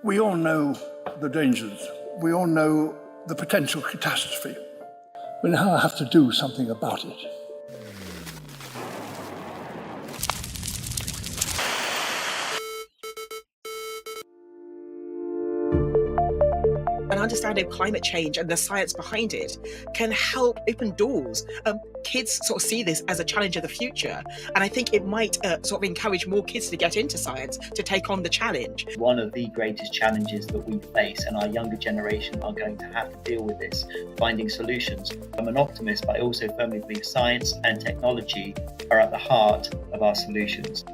We all know the dangers. We all know the potential catastrophe. We now have to do something about it. An understanding of climate change and the science behind it can help open doors. Kids sort of see this as a challenge of the future, and I think it might sort of encourage more kids to get into science, to take on the challenge. One of the greatest challenges that we face, and our younger generation are going to have to deal with this, finding solutions. I'm an optimist, but I also firmly believe science and technology are at the heart of our solutions.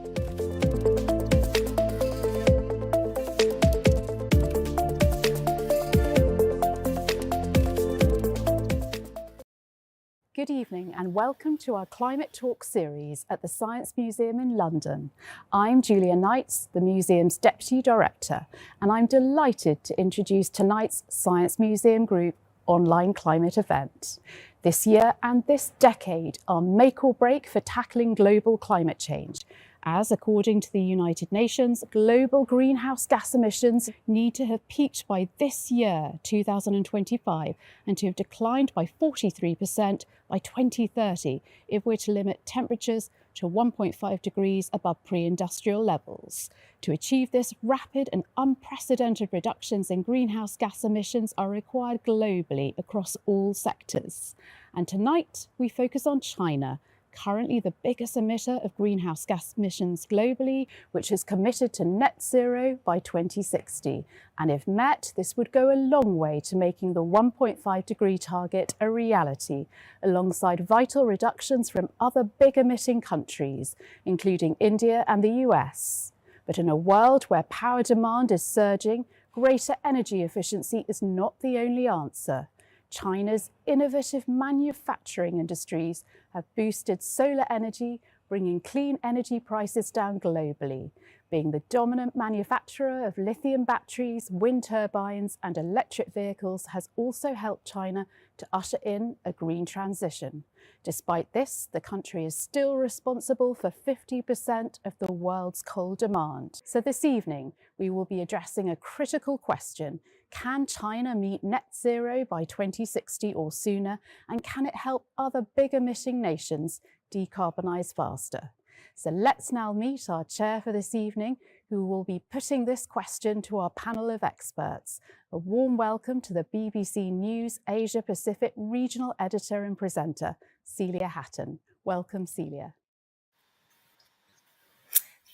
Good evening and welcome to our Climate Talk series at the Science Museum in London. I'm Julia Knights, the museum's Deputy Director, and I'm delighted to introduce tonight's Science Museum Group online climate event. This year and this decade are make or break for tackling global climate change, as according to the United Nations, global greenhouse gas emissions need to have peaked by this year, 2025, and to have declined by 43% by 2030 if we're to limit temperatures to 1.5 degrees above pre-industrial levels. To achieve this, rapid and unprecedented reductions in greenhouse gas emissions are required globally across all sectors. And tonight we focus on China, currently the biggest emitter of greenhouse gas emissions globally, which has committed to net zero by 2060. And if met, this would go a long way to making the 1.5 degree target a reality, alongside vital reductions from other big emitting countries, including India and the US. But in a world where power demand is surging, greater energy efficiency is not the only answer. China's innovative manufacturing industries have boosted solar energy, bringing clean energy prices down globally. Being the dominant manufacturer of lithium batteries, wind turbines, and electric vehicles has also helped China to usher in a green transition. Despite this, the country is still responsible for 50% of the world's coal demand. So this evening, we will be addressing a critical question. Can China meet net zero by 2060 or sooner? And can it help other big emitting nations decarbonise faster? So let's now meet our chair for this evening, who will be putting this question to our panel of experts. A warm welcome to the BBC News Asia Pacific Regional Editor and Presenter, Celia Hatton. Welcome, Celia.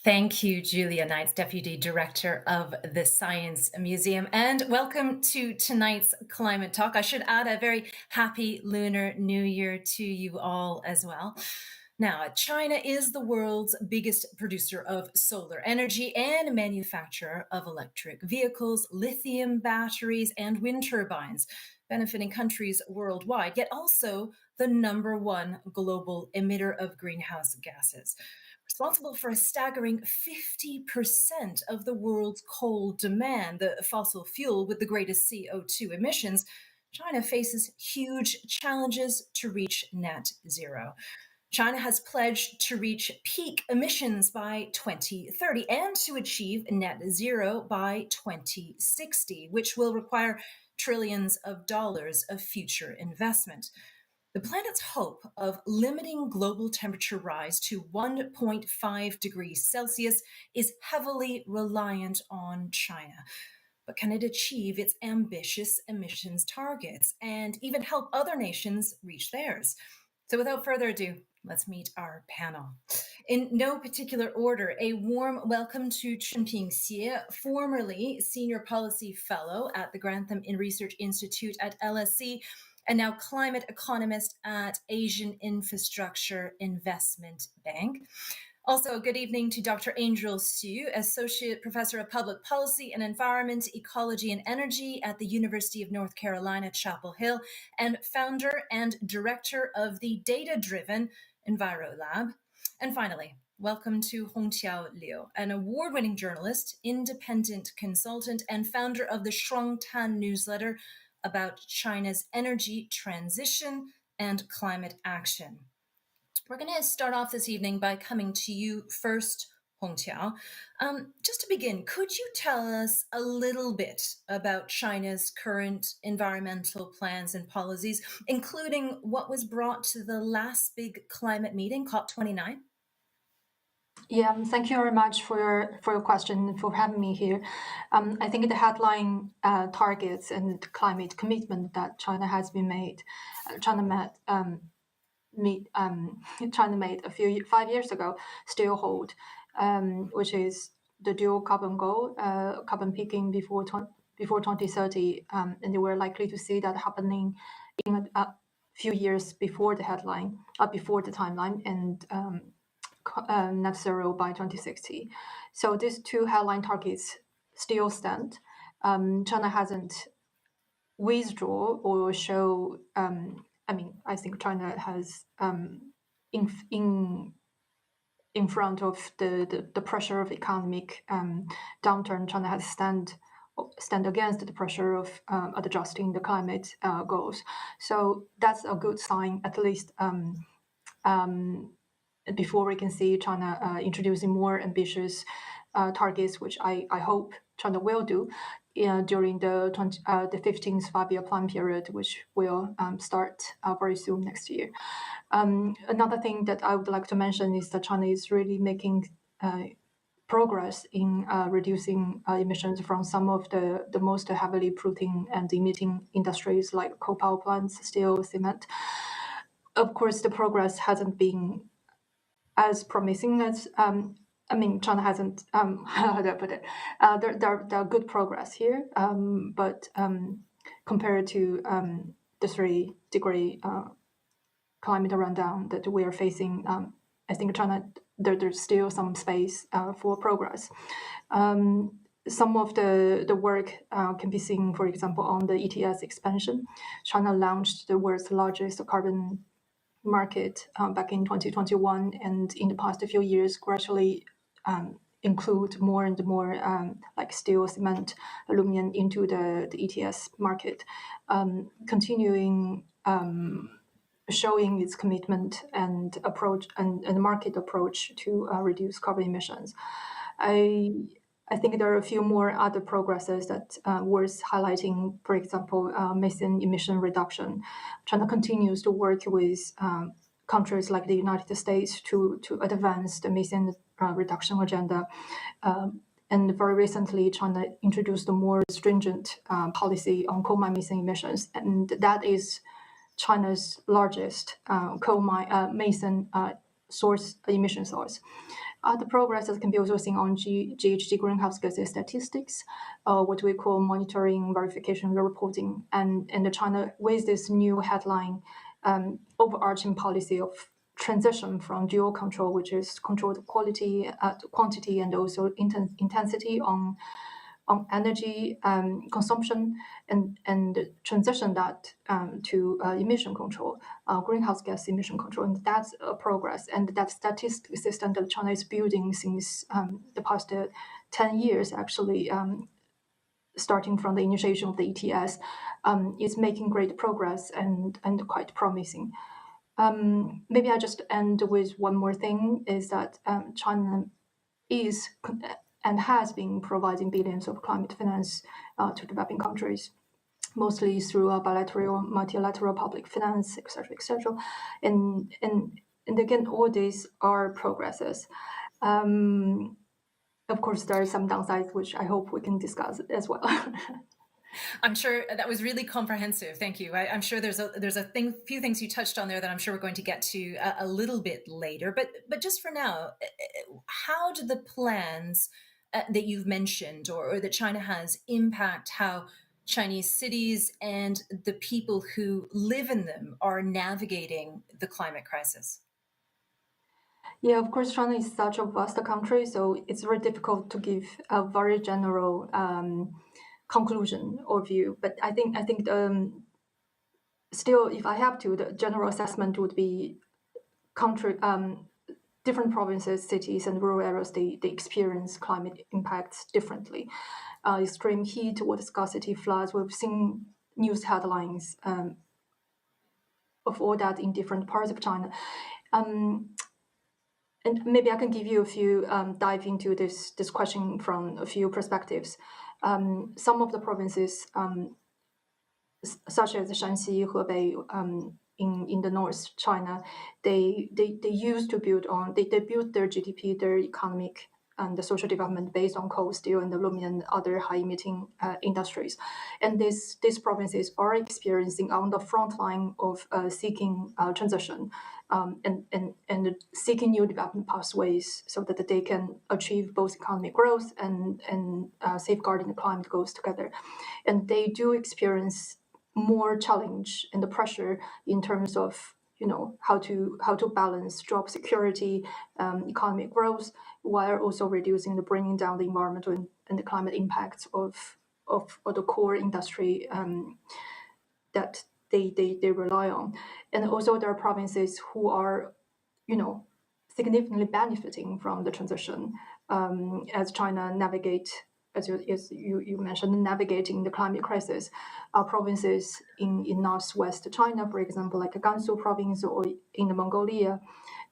Thank you, Julia Knights, Deputy Director of the Science Museum, and welcome to tonight's Climate Talk. I should add a very happy Lunar New Year to you all as well. Now, China is the world's biggest producer of solar energy and manufacturer of electric vehicles, lithium batteries, and wind turbines, benefiting countries worldwide, yet also the #1 global emitter of greenhouse gases. Responsible for a staggering 50% of the world's coal demand, the fossil fuel with the greatest CO2 emissions, China faces huge challenges to reach net zero. China has pledged to reach peak emissions by 2030 and to achieve net zero by 2060, which will require trillions of dollars of future investment. The planet's hope of limiting global temperature rise to 1.5 degrees Celsius is heavily reliant on China. But can it achieve its ambitious emissions targets and even help other nations reach theirs? So without further ado, let's meet our panel. In no particular order, a warm welcome to Chunping, formerly Senior Policy Fellow at the Grantham Research Institute at LSE, and now climate economist at Asian Infrastructure Investment Bank. Also, good evening to Dr. Angel Hsu, Associate Professor of Public Policy and Environment, Ecology and Energy at the University of North Carolina, Chapel Hill, and founder and director of the data-driven EnviroLab. And finally, welcome to Hongqiao Liu, an award-winning journalist, independent consultant, and founder of the Shuang Tan newsletter about China's energy transition and climate action. We're going to start off this evening by coming to you first, Hongqiao. Just to begin, could you tell us a little bit about China's current environmental plans and policies, including what was brought to the last big climate meeting, COP29? Yeah, thank you very much for your question and for having me here. I think the headline targets and climate commitment that China has been made, China made 5 years ago still hold, which is the dual carbon goal, carbon peaking before 2030, and they were likely to see that happening in a few years before the headline, before the timeline, and net zero by 2060. So these two headline targets still stand. China hasn't withdraw or show. I think China has in front of the pressure of economic downturn. China has stand against the pressure of adjusting the climate goals. So that's a good sign, at least. Before we can see China introducing more ambitious targets, which I hope China will do during the 15th five-year plan period, which will start very soon next year. Another thing that I would like to mention is that China is really making progress in reducing emissions from some of the most heavily polluting and emitting industries like coal power plants, steel, cement. Of course, the progress hasn't been as promising as China hasn't how do I put it? There are good progress here, but compared to the 3-degree climate rundown that we are facing, I think China there's still some space for progress. Some of the work can be seen, for example, on the ETS expansion. China launched the world's largest carbon market back in 2021, and in the past few years gradually include more and more like steel, cement, aluminum into the ETS market, continuing showing its commitment and approach and market approach to reduce carbon emissions. I think there are a few more other progresses that worth highlighting. For example, methane emission reduction. China continues to work with countries like the United States to advance the methane reduction agenda. And very recently, China introduced a more stringent policy on coal mine methane emissions, and that is China's largest coal mine methane emission source. The progress that can be also seen on GHG greenhouse gases statistics, what we call monitoring, verification, reporting, and China with this new headline overarching policy of transition from dual control, which is controlled quality, quantity, and also intensity on energy consumption, and transition that to emission control, greenhouse gas emission control. And that's a progress. And that statistical system that China is building since the past 10 years, actually, starting from the initiation of the ETS, is making great progress and quite promising. Maybe I just end with one more thing, is that China is and has been providing billions of climate finance to developing countries, mostly through bilateral, multilateral public finance, etc. And again, all these are progresses. Of course, there are some downsides, which I hope we can discuss as well. I'm sure that was really comprehensive. Thank you. I'm sure there's a few things you touched on there that I'm sure we're going to get to a little bit later. But just for now, how do the plans that you've mentioned or that China has impact how Chinese cities and the people who live in them are navigating the climate crisis? Yeah, of course, China is such a vast country, so it's very difficult to give a very general conclusion or view. But I think still, if I have to, the general assessment would be different provinces, cities, and rural areas, they experience climate impacts differently. Extreme heat, water scarcity, floods, we've seen news headlines of all that in different parts of China. And maybe I can give you a few dive into this question from a few perspectives. Some of the provinces, such as Shanxi, Hebei, in the North China, they used to build on they built their GDP, their economic and the social development based on coal, steel, and aluminum and other high emitting industries. And these provinces are experiencing on the front line of seeking transition and seeking new development pathways so that they can achieve both economic growth and safeguarding the climate goals together. And they do experience more challenge and the pressure in terms of how to balance job security, economic growth, while also reducing bringing down the environmental and the climate impacts of the core industry that they rely on. And also there are provinces who are significantly benefiting from the transition as China navigate, as you mentioned, navigating the climate crisis. Provinces in northwest China, for example, like Gansu province or in the Mongolia,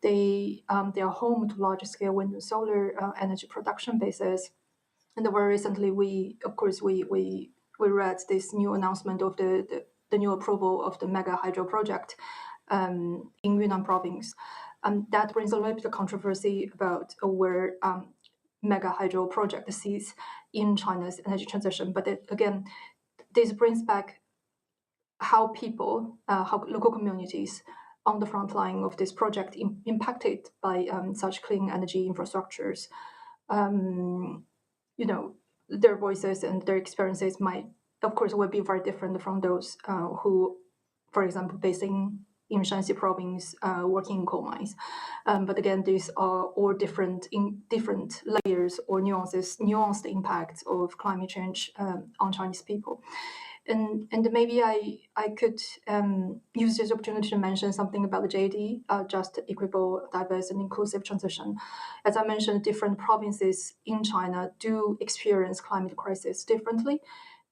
they are home to large-scale wind and solar energy production bases. And very recently, we read this new announcement of the new approval of the mega hydro project in Yunnan province. That brings a little bit of controversy about where mega hydro project sits in China's energy transition. But again, this brings back how people, how local communities on the front line of this project impacted by such clean energy infrastructures. Their voices and their experiences might, of course, will be very different from those who, for example, based in Shanxi province, working in coal mines. But again, these are all different layers or nuanced impacts of climate change on Chinese people. And maybe I could use this opportunity to mention something about the JD, just equitable, diverse, and inclusive transition. As I mentioned, different provinces in China do experience climate crisis differently.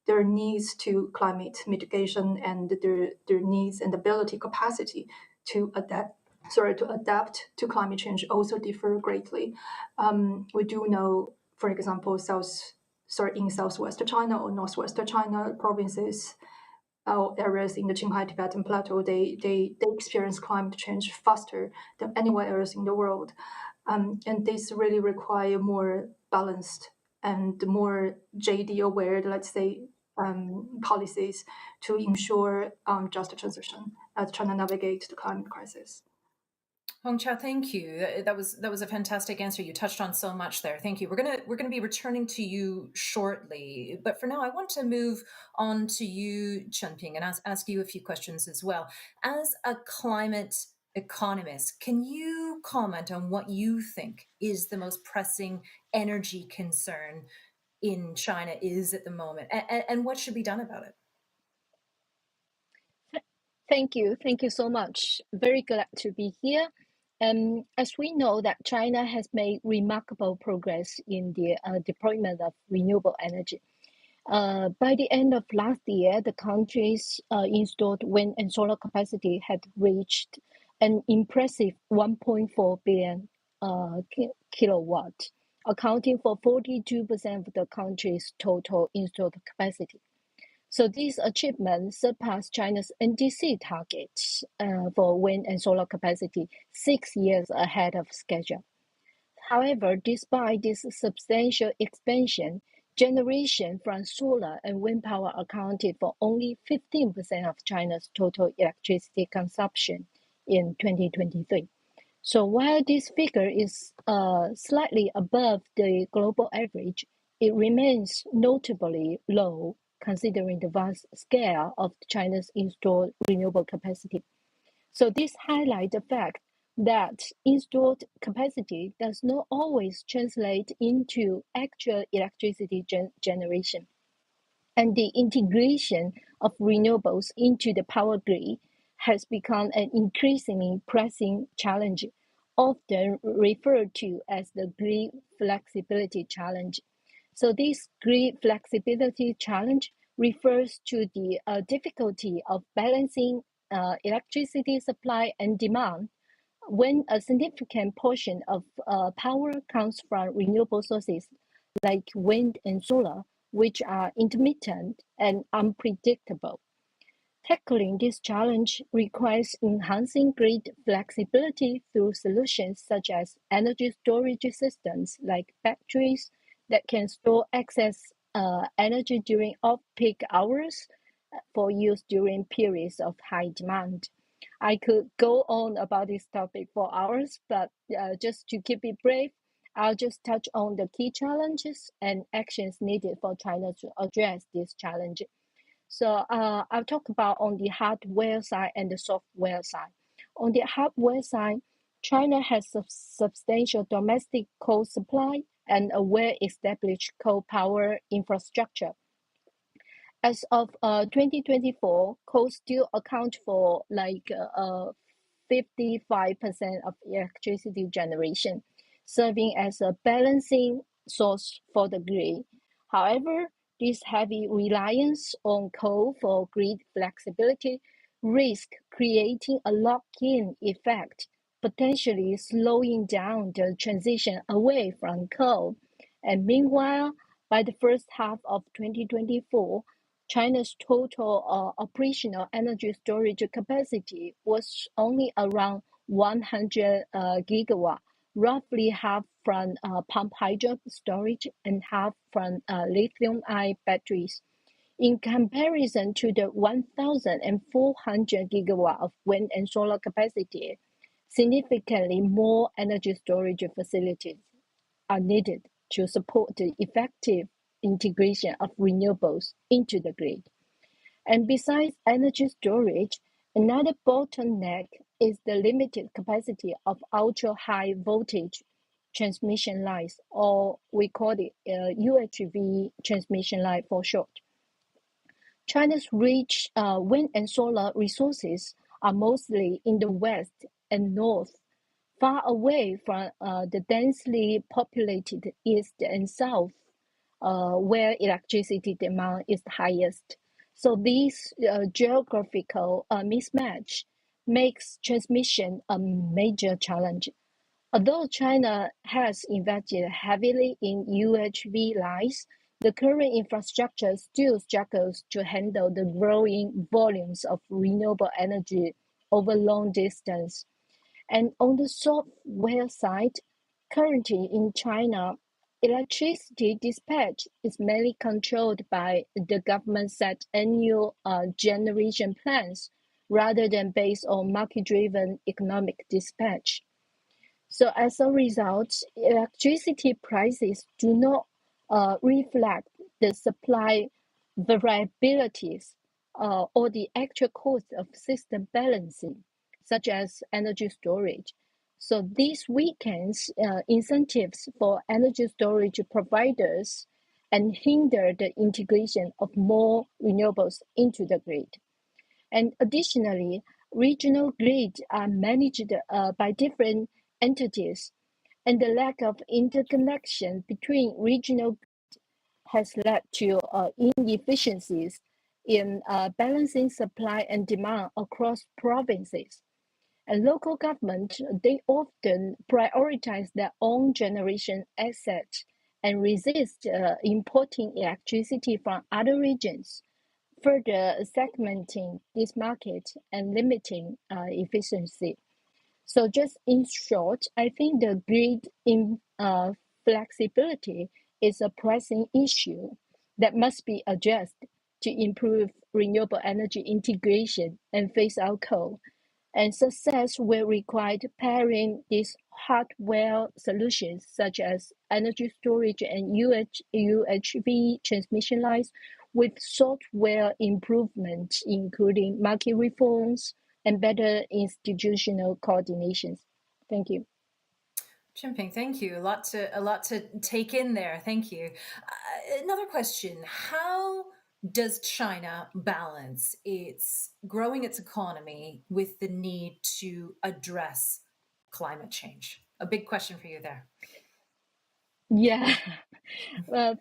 Their needs to climate mitigation and their needs and ability capacity to adapt to climate change also differ greatly. We do know, for example, in southwest China or northwest China provinces, areas in the Qinghai Tibetan Plateau, they experience climate change faster than anywhere else in the world. And this really require more balanced and more JD aware, let's say, policies to ensure just a transition as China navigates the climate crisis. Hongqiao, thank you. That was a fantastic answer. You touched on so much there. Thank you. We're gonna be returning to you shortly, but for now, I want to move on to you, Chunping, and ask you a few questions as well. As a climate economist, can you comment on what you think is the most pressing energy concern in China is at the moment, and what should be done about it? Thank you so much. Very glad to be here. As we know that China has made remarkable progress in the deployment of renewable energy. By the end of last year, the country's installed wind and solar capacity had reached an impressive 1.4 billion kilowatt, accounting for 42% of the country's total installed capacity. So this achievement surpassed China's NDC targets for wind and solar capacity 6 years ahead of schedule. However, despite this substantial expansion, generation from solar and wind power accounted for only 15% of China's total electricity consumption in 2023. So while this figure is slightly above the global average, it remains notably low considering the vast scale of China's installed renewable capacity. So this highlights the fact that installed capacity does not always translate into actual electricity generation. And the integration of renewables into the power grid has become an increasingly pressing challenge, often referred to as the grid flexibility challenge. So this grid flexibility challenge refers to the difficulty of balancing electricity supply and demand when a significant portion of power comes from renewable sources like wind and solar, which are intermittent and unpredictable. Tackling this challenge requires enhancing grid flexibility through solutions such as energy storage systems like batteries that can store excess energy during off-peak hours for use during periods of high demand. I could go on about this topic for hours, but just to keep it brief, I'll just touch on the key challenges and actions needed for China to address this challenge. So I'll talk about on the hardware side and the software side. On the hardware side, China has a substantial domestic coal supply and a well-established coal power infrastructure. As of 2024, coal still account for like 55% of electricity generation, serving as a balancing source for the grid. However, this heavy reliance on coal for grid flexibility risks creating a lock-in effect, potentially slowing down the transition away from coal. And meanwhile, by the first half of 2024, China's total operational energy storage capacity was only around 100 gigawatt, roughly half from pumped hydro storage and half from lithium-ion batteries. In comparison to the 1,400 gigawatt of wind and solar capacity, significantly more energy storage facilities are needed to support the effective integration of renewables into the grid. And besides energy storage, another bottleneck is the limited capacity of ultra-high voltage transmission lines, or we call it UHV transmission line for short. China's rich wind and solar resources are mostly in the west and north, far away from the densely populated east and south, where electricity demand is highest. So this geographical mismatch makes transmission a major challenge. Although China has invested heavily in UHV lines, the current infrastructure still struggles to handle the growing volumes of renewable energy over long distance. And on the software side, currently in China, electricity dispatch is mainly controlled by the government-set annual generation plans rather than based on market-driven economic dispatch. So as a result, electricity prices do not reflect the supply variabilities or the actual cost of system balancing, such as energy storage. So this weakens incentives for energy storage providers and hinder the integration of more renewables into the grid. And additionally, regional grids are managed by different entities, and the lack of interconnection between regional grids has led to inefficiencies in balancing supply and demand across provinces. And local government, they often prioritize their own generation assets and resist importing electricity from other regions, further segmenting this market and limiting efficiency. So just in short, I think the grid flexibility is a pressing issue that must be addressed to improve renewable energy integration and phase out coal. And success will require pairing these hardware solutions such as energy storage and UHV transmission lines with software improvements, including market reforms and better institutional coordinations. Thank you. Chunping, thank you. A lot to take in there. Thank you. Another question: how does China balance its growing its economy with the need to address climate change? A big question for you there. Yeah.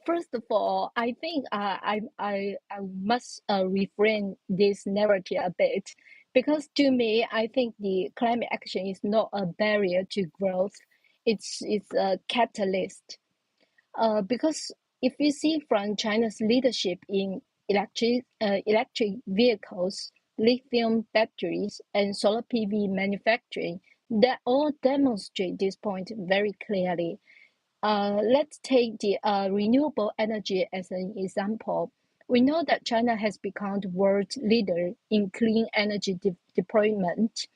First of all, I think I must reframe this narrative a bit. Because to me, I think the climate action is not a barrier to growth. It's a catalyst. Because if you see from China's leadership in electric vehicles, lithium batteries, and solar PV manufacturing, that all demonstrate this point very clearly. Let's take the renewable energy as an example. We know that China has become the world leader in clean energy deployment,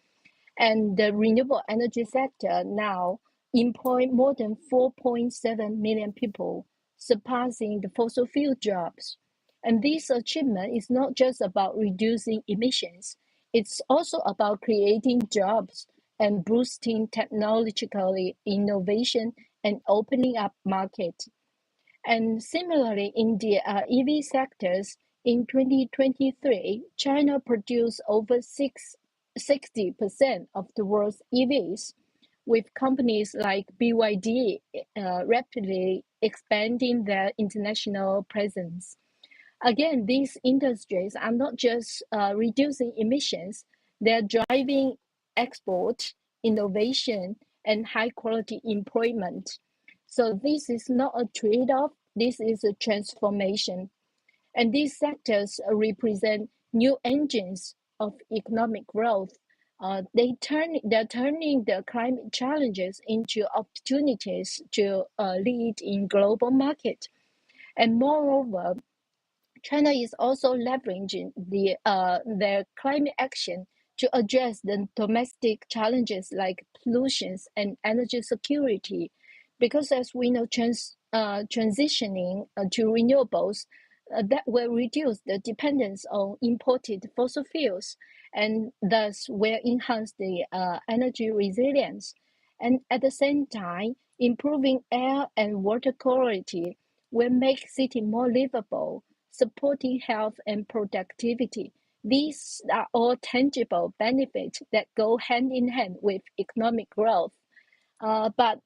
and the renewable energy sector now employ more than 4.7 million people, surpassing the fossil fuel jobs. And this achievement is not just about reducing emissions, it's also about creating jobs and boosting technological innovation and opening up market. And similarly, in the EV sectors, in 2023, China produced over 60% of the world's EVs, with companies like BYD rapidly expanding their international presence. Again, these industries are not just reducing emissions, they're driving export, innovation, and high quality employment. So this is not a trade-off, this is a transformation. And these sectors represent new engines of economic growth. They're turning the climate challenges into opportunities to lead in global market. And moreover, China is also leveraging their climate action to address the domestic challenges like pollution and energy security, because as we know, transitioning to renewables that will reduce the dependence on imported fossil fuels, and thus will enhance the energy resilience, and at the same time, improving air and water quality will make city more livable, supporting health and productivity. These are all tangible benefits that go hand in hand with economic growth. But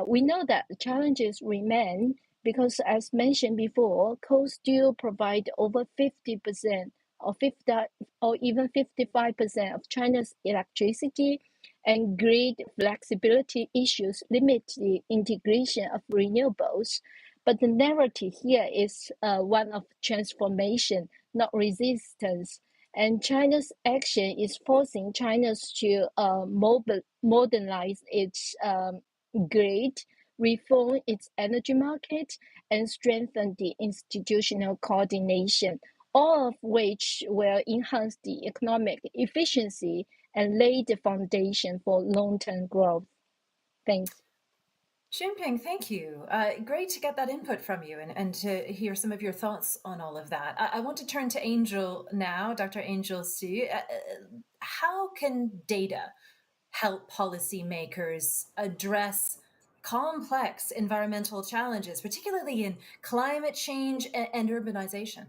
we know that the challenges remain because, as mentioned before, coal still provide over 50% or 50 or even 55% of China's electricity, and grid flexibility issues limit the integration of renewables. But the narrative here is one of transformation, not resistance. And China's action is forcing China to modernize its grid, reform its energy market, and strengthen the institutional coordination, all of which will enhance the economic efficiency and lay the foundation for long-term growth. Thanks. Chunping, thank you. Great to get that input from you and to hear some of your thoughts on all of that. I want to turn to Angel now, Dr. Angel Su. How can data help policymakers address complex environmental challenges, particularly in climate change and urbanization?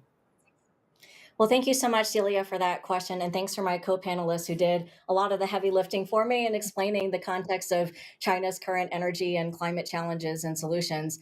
Well, thank you so much, Celia, for that question. And thanks for my co-panelists who did a lot of the heavy lifting for me and explaining the context of China's current energy and climate challenges and solutions.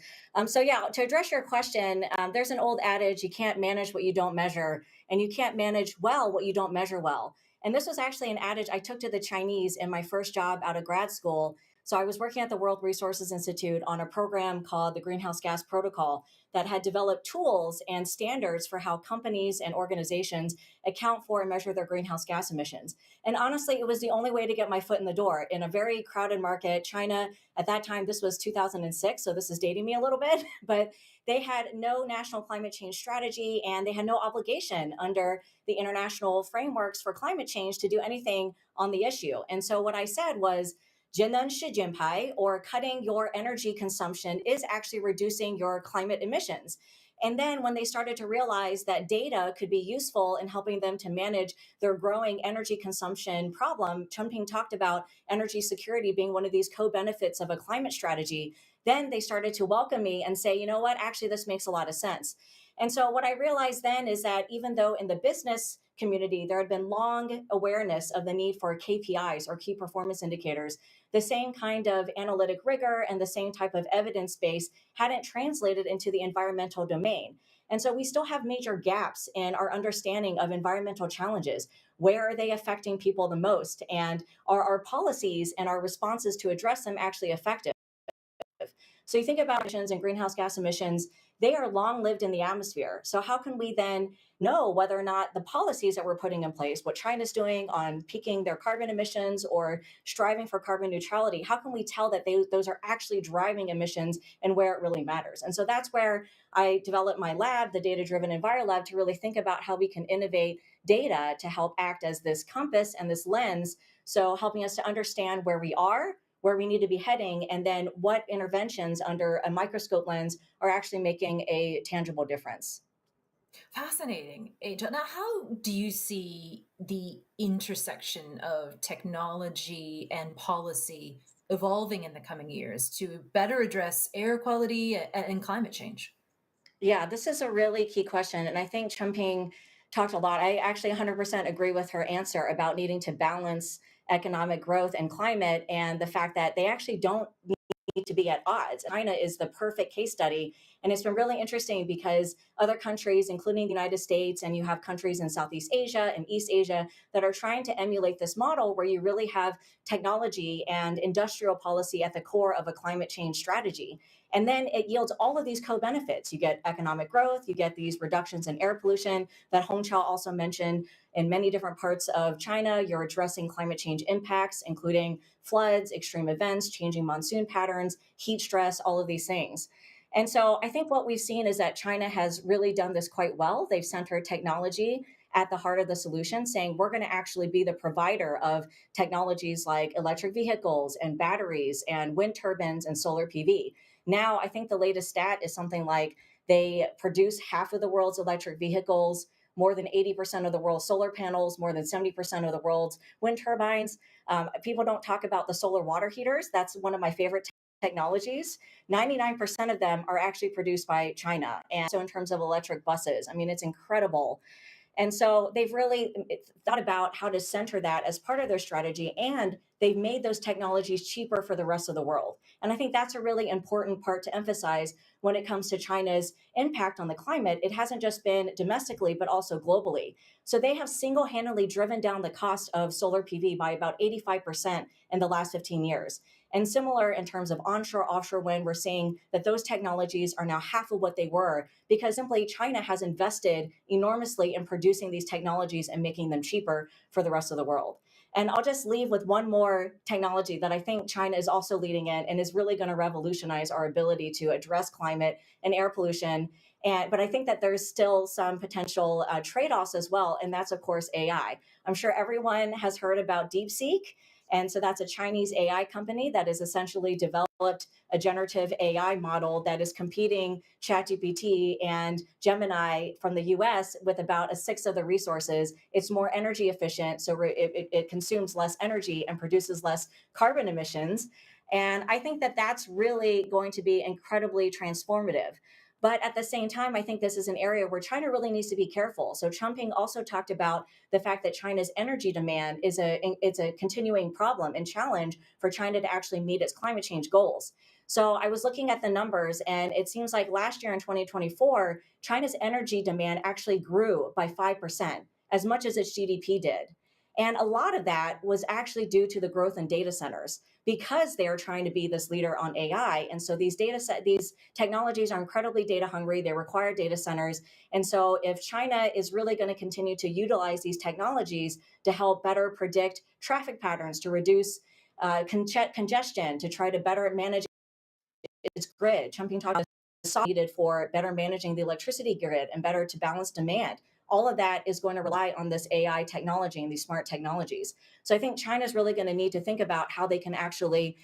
So yeah, to address your question, there's an old adage, you can't manage what you don't measure, and you can't manage well what you don't measure well. And this was actually an adage I took to the Chinese in my first job out of grad school. So I was working at the World Resources Institute on a program called the Greenhouse Gas Protocol that had developed tools and standards for how companies and organizations account for and measure their greenhouse gas emissions. And honestly, it was the only way to get my foot in the door in a very crowded market. China, at that time, this was 2006, so this is dating me a little bit, but they had no national climate change strategy and they had no obligation under the international frameworks for climate change to do anything on the issue. And so what I said was, 节能是减排, or cutting your energy consumption, is actually reducing your climate emissions. And then when they started to realize that data could be useful in helping them to manage their growing energy consumption problem, Chunping talked about energy security being one of these co-benefits of a climate strategy, then they started to welcome me and say, you know what, actually this makes a lot of sense. And so what I realized then is that even though in the business community, there had been long awareness of the need for KPIs, or key performance indicators, the same kind of analytic rigor and the same type of evidence base hadn't translated into the environmental domain. And so we still have major gaps in our understanding of environmental challenges. Where are they affecting people the most? And are our policies and our responses to address them actually effective? So you think about emissions and greenhouse gas emissions, they are long lived in the atmosphere. So how can we then know whether or not the policies that we're putting in place, what China's doing on peaking their carbon emissions or striving for carbon neutrality, how can we tell that those are actually driving emissions and where it really matters? And so that's where I developed my lab, the data-driven EnviroLab, to really think about how we can innovate data to help act as this compass and this lens. So helping us to understand where we are, where we need to be heading, and then what interventions under a microscope lens are actually making a tangible difference. Fascinating. Angel. Now, how do you see the intersection of technology and policy evolving in the coming years to better address air quality and climate change? Yeah, this is a really key question. And I think Chunping talked a lot. I actually 100% agree with her answer about needing to balance economic growth and climate, and the fact that they actually don't need to be at odds. China is the perfect case study. And it's been really interesting because other countries, including the United States, and you have countries in Southeast Asia and East Asia that are trying to emulate this model where you really have technology and industrial policy at the core of a climate change strategy. And then it yields all of these co-benefits. You get economic growth, you get these reductions in air pollution that Hongqiao also mentioned. In many different parts of China, you're addressing climate change impacts, including floods, extreme events, changing monsoon patterns, heat stress, all of these things. And so I think what we've seen is that China has really done this quite well. They've centered technology at the heart of the solution, saying we're going to actually be the provider of technologies like electric vehicles and batteries and wind turbines and solar PV. Now, I think the latest stat is something like they produce half of the world's electric vehicles, more than 80% of the world's solar panels, more than 70% of the world's wind turbines. People don't talk about the solar water heaters. That's one of my favorite technologies. 99% of them are actually produced by China. And so in terms of electric buses, I mean, it's incredible. And so they've really thought about how to center that as part of their strategy, and they've made those technologies cheaper for the rest of the world. And I think that's a really important part to emphasize when it comes to China's impact on the climate. It hasn't just been domestically, but also globally. So they have single-handedly driven down the cost of solar PV by about 85% in the last 15 years. And similar in terms of onshore, offshore wind, we're seeing that those technologies are now half of what they were because simply China has invested enormously in producing these technologies and making them cheaper for the rest of the world. And I'll just leave with one more technology that I think China is also leading in and is really going to revolutionize our ability to address climate and air pollution. But I think that there's still some potential trade-offs as well, and that's, of course, AI. I'm sure everyone has heard about DeepSeek. And so that's a Chinese AI company that has essentially developed a generative AI model that is competing ChatGPT and Gemini from the US with about a sixth of the resources. It's more energy efficient, so it consumes less energy and produces less carbon emissions. And I think that that's really going to be incredibly transformative. But at the same time, I think this is an area where China really needs to be careful. So Chunping also talked about the fact that China's energy demand is a continuing problem and challenge for China to actually meet its climate change goals. So I was looking at the numbers, and it seems like last year in 2024, China's energy demand actually grew by 5%, as much as its GDP did. And a lot of that was actually due to the growth in data centers because they are trying to be this leader on AI. And so these technologies are incredibly data hungry. They require data centers. And so if China is really going to continue to utilize these technologies to help better predict traffic patterns, to reduce congestion, to try to better manage its grid, Chunping talked about needed for better managing the electricity grid and better to balance demand. All of that is going to rely on this AI technology and these smart technologies. So I think China is really going to need to think about how they can actually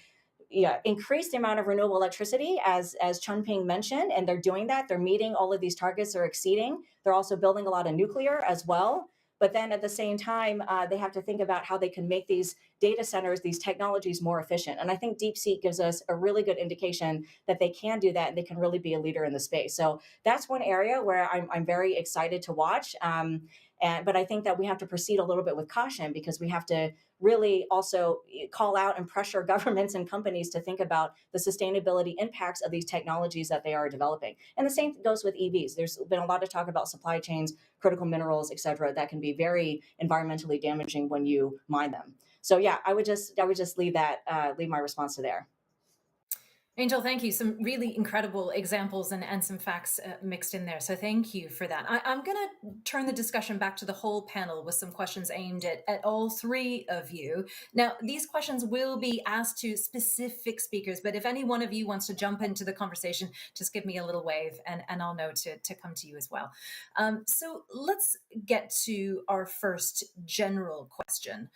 increase the amount of renewable electricity, as Chunping mentioned, and they're doing that. They're meeting all of these targets they're exceeding. They're also building a lot of nuclear as well. But then at the same time, they have to think about how they can make these data centers, these technologies more efficient. And I think DeepSeek gives us a really good indication that they can do that and they can really be a leader in the space. So that's one area where I'm very excited to watch. But I think that we have to proceed a little bit with caution, because we have to really also call out and pressure governments and companies to think about the sustainability impacts of these technologies that they are developing. And the same goes with EVs. There's been a lot of talk about supply chains, critical minerals, et cetera, that can be very environmentally damaging when you mine them. So yeah, I would just leave my response to there. Angel, thank you. Some really incredible examples and some facts mixed in there. So thank you for that. I'm going to turn the discussion back to the whole panel with some questions aimed at all three of you. Now, these questions will be asked to specific speakers, but if any one of you wants to jump into the conversation, just give me a little wave and I'll know to come to you as well. So let's get to our first general question.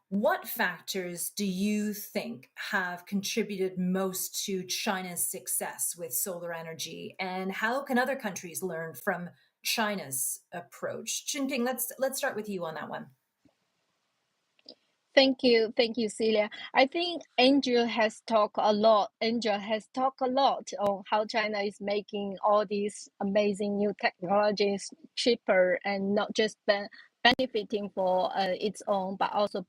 What factors do you think have contributed most to China's success with solar energy, and how can other countries learn from China's approach? Chunping, let's start with you on that one. Thank you, Celia. I think Angel has talked a lot on how China is making all these amazing new technologies cheaper and not just benefiting for its own, but also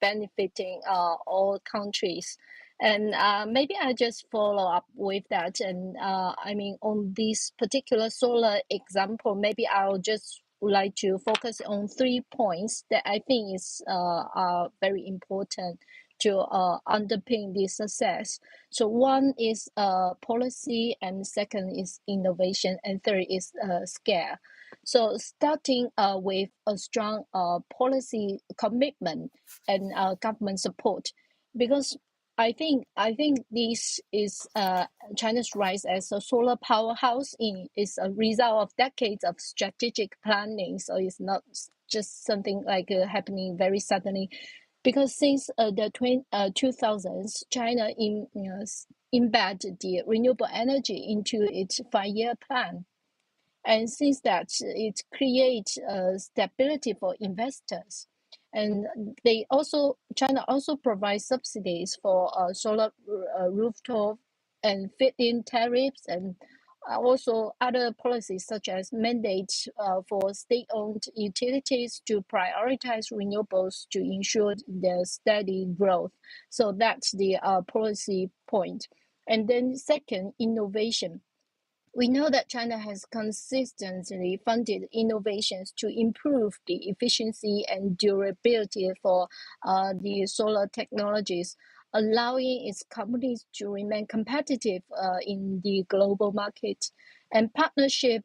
benefiting all countries. And maybe I just follow up with that. And I mean, on this particular solar example, maybe I'll just would like to focus on 3 points that I think is are very important to underpin this success. So one is policy, and second is innovation, and third is scale. So starting with a strong policy commitment and government support, because I think this is China's rise as a solar powerhouse is a result of decades of strategic planning. So it's not just something like happening very suddenly, because since the 2000s, China embedded the renewable energy into its 5-year plan. And since that, it creates stability for investors. And China also provides subsidies for solar rooftop and feed-in tariffs, and also other policies such as mandates for state-owned utilities to prioritize renewables to ensure their steady growth. So that's the policy point. And then second, innovation. We know that China has consistently funded innovations to improve the efficiency and durability for the solar technologies, allowing its companies to remain competitive in the global market. And partnership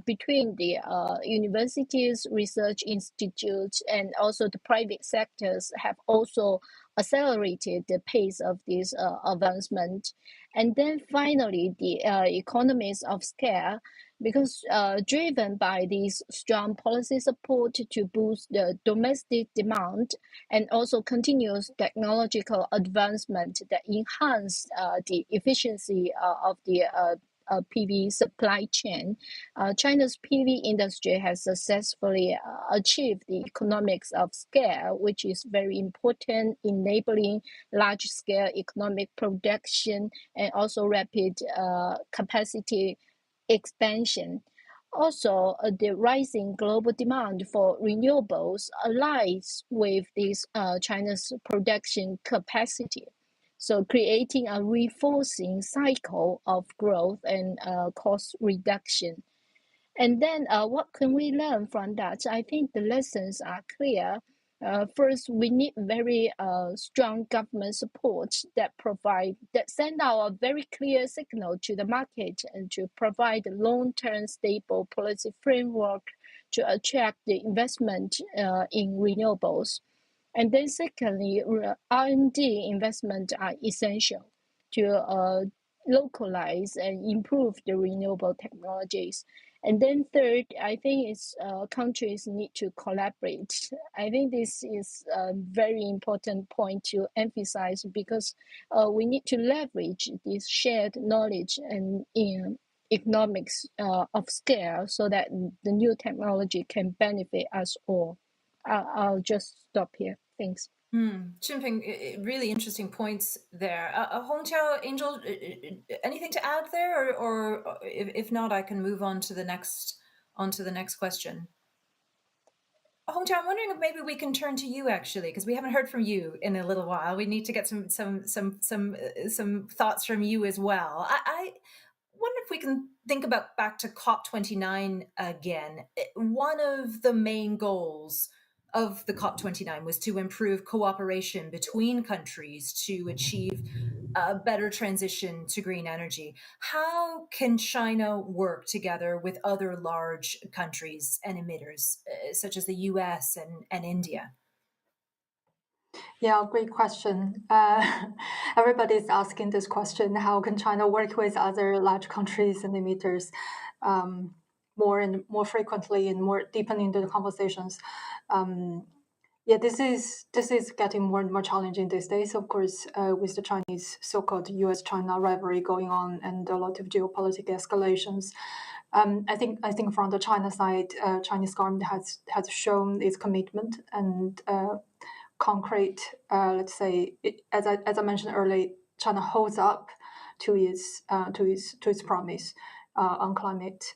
between the universities, research institutes, and also the private sectors have also accelerated the pace of this advancement. And then finally, the economies of scale, because driven by this strong policy support to boost the domestic demand and also continuous technological advancement that enhance the efficiency of the PV supply chain, China's PV industry has successfully achieved the economics of scale, which is very important, enabling large-scale economic production and also rapid capacity expansion. Also, the rising global demand for renewables aligns with this China's production capacity. So creating a reinforcing cycle of growth and cost reduction. And then what can we learn from that? I think the lessons are clear. First, we need very strong government support that send out a very clear signal to the market and to provide a long-term stable policy framework to attract the investment in renewables. And then secondly, R&D investment are essential to localize and improve the renewable technologies. And then third, I think it's countries need to collaborate. I think this is a very important point to emphasize, because we need to leverage this shared knowledge and economics of scale so that the new technology can benefit us all. I'll just stop here. Thanks. Chunping, really interesting points there. Hongqiao, Angel, anything to add there, or if not, I can move on to the next question. Hongqiao, I'm wondering if maybe we can turn to you actually, because we haven't heard from you in a little while. We need to get some thoughts from you as well. I wonder if we can think about back to COP29 again. One of the main goals of the COP29 was to improve cooperation between countries to achieve a better transition to green energy. How can China work together with other large countries and emitters, such as the US and India? Yeah, great question. Everybody's asking this question: how can China work with other large countries and emitters more and more frequently and more deepening the conversations? Yeah, this is getting more and more challenging these days. Of course, with the Chinese so-called U.S.-China rivalry going on and a lot of geopolitical escalations. I think from the China side, Chinese government has shown its commitment and concrete. Let's say, as I mentioned earlier, China holds up to its promise on climate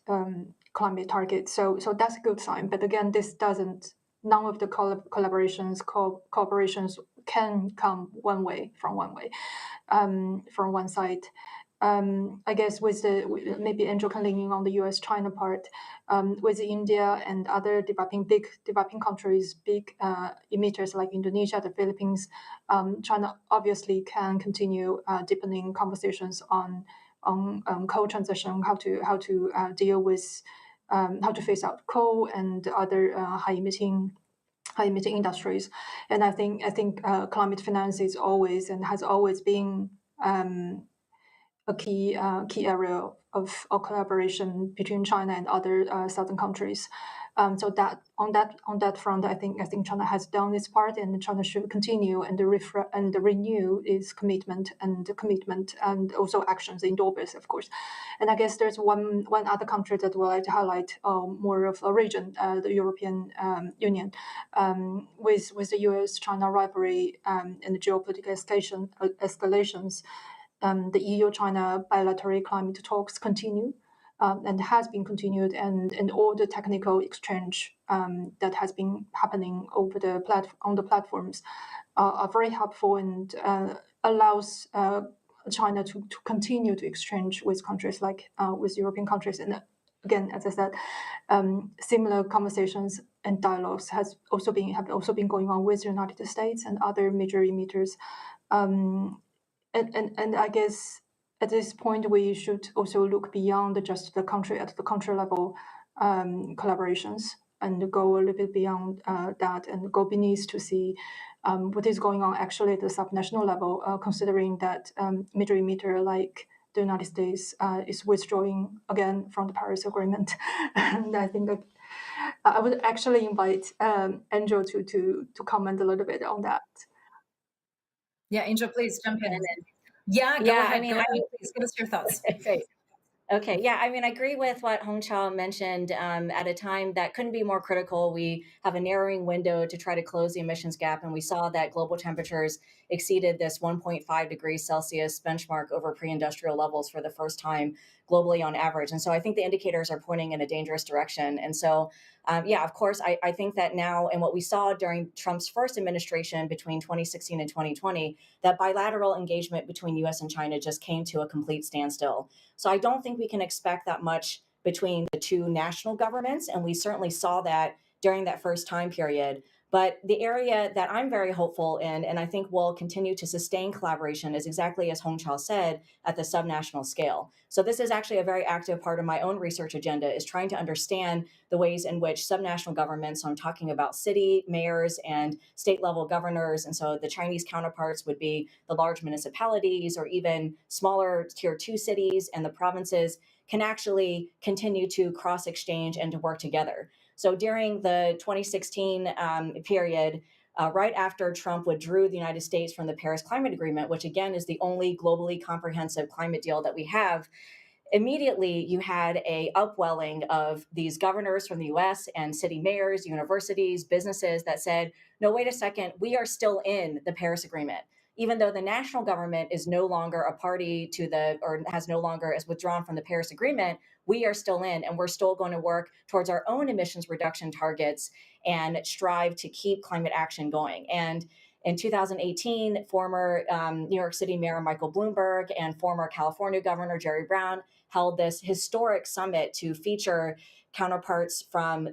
targets. So that's a good sign. But again, this doesn't. None of the cooperations can come from one side. I guess maybe Andrew can lean in on the U.S.-China part, with India and other developing countries, big emitters like Indonesia, the Philippines. China obviously can continue deepening conversations on coal transition, how to deal with how to phase out coal and other high emitting industries. And I think climate finance is always and has always been a key area of collaboration between China and other southern countries. So that on that front, I think China has done its part, and China should continue and renew its commitment and also actions in Dorbis, of course. And I guess there's one other country that we'd like to highlight, more of a region, the European Union, with the U.S.-China rivalry and the geopolitical escalations. The EU-China bilateral climate talks continue and has been continued, and all the technical exchange that has been happening over on the platforms are very helpful and allows China to continue to exchange with countries like with European countries. And again, as I said, similar conversations and dialogues have also been going on with the United States and other major emitters. And I guess at this point we should also look beyond just the country level collaborations and go a little bit beyond that and go beneath to see what is going on actually at the subnational level, considering that major emitter like the United States is withdrawing again from the Paris Agreement. And I think that I would actually invite Angel to comment a little bit on that. Yeah, Angel, please jump in. Yeah, go ahead. Please give us your thoughts. Great. Okay, yeah, I agree with what Hongqiao mentioned. At a time that couldn't be more critical, we have a narrowing window to try to close the emissions gap, and we saw that global temperatures exceeded this 1.5 degrees Celsius benchmark over pre-industrial levels for the first time globally on average. And so I think the indicators are pointing in a dangerous direction. And so, yeah, of course, I think that now, and what we saw during Trump's first administration between 2016 and 2020, that bilateral engagement between US and China just came to a complete standstill. So I don't think we can expect that much between the two national governments. And we certainly saw that during that first time period. But the area that I'm very hopeful in, and I think will continue to sustain collaboration, is exactly as Hongqiao said, at the subnational scale. So this is actually a very active part of my own research agenda, is trying to understand the ways in which subnational governments, so I'm talking about city mayors and state level governors, and so the Chinese counterparts would be the large municipalities or even smaller tier 2 cities, and the provinces can actually continue to cross exchange and to work together. So during the 2016 period, right after Trump withdrew the United States from the Paris Climate Agreement, which again is the only globally comprehensive climate deal that we have, immediately you had a upwelling of these governors from the US and city mayors, universities, businesses that said, no, wait a second, we are still in the Paris Agreement. Even though the national government is no longer a party to the, or has no longer is withdrawn from the Paris Agreement, we are still in, and we're still going to work towards our own emissions reduction targets and strive to keep climate action going. And in 2018, former New York City Mayor Michael Bloomberg and former California Governor Jerry Brown held this historic summit to feature counterparts from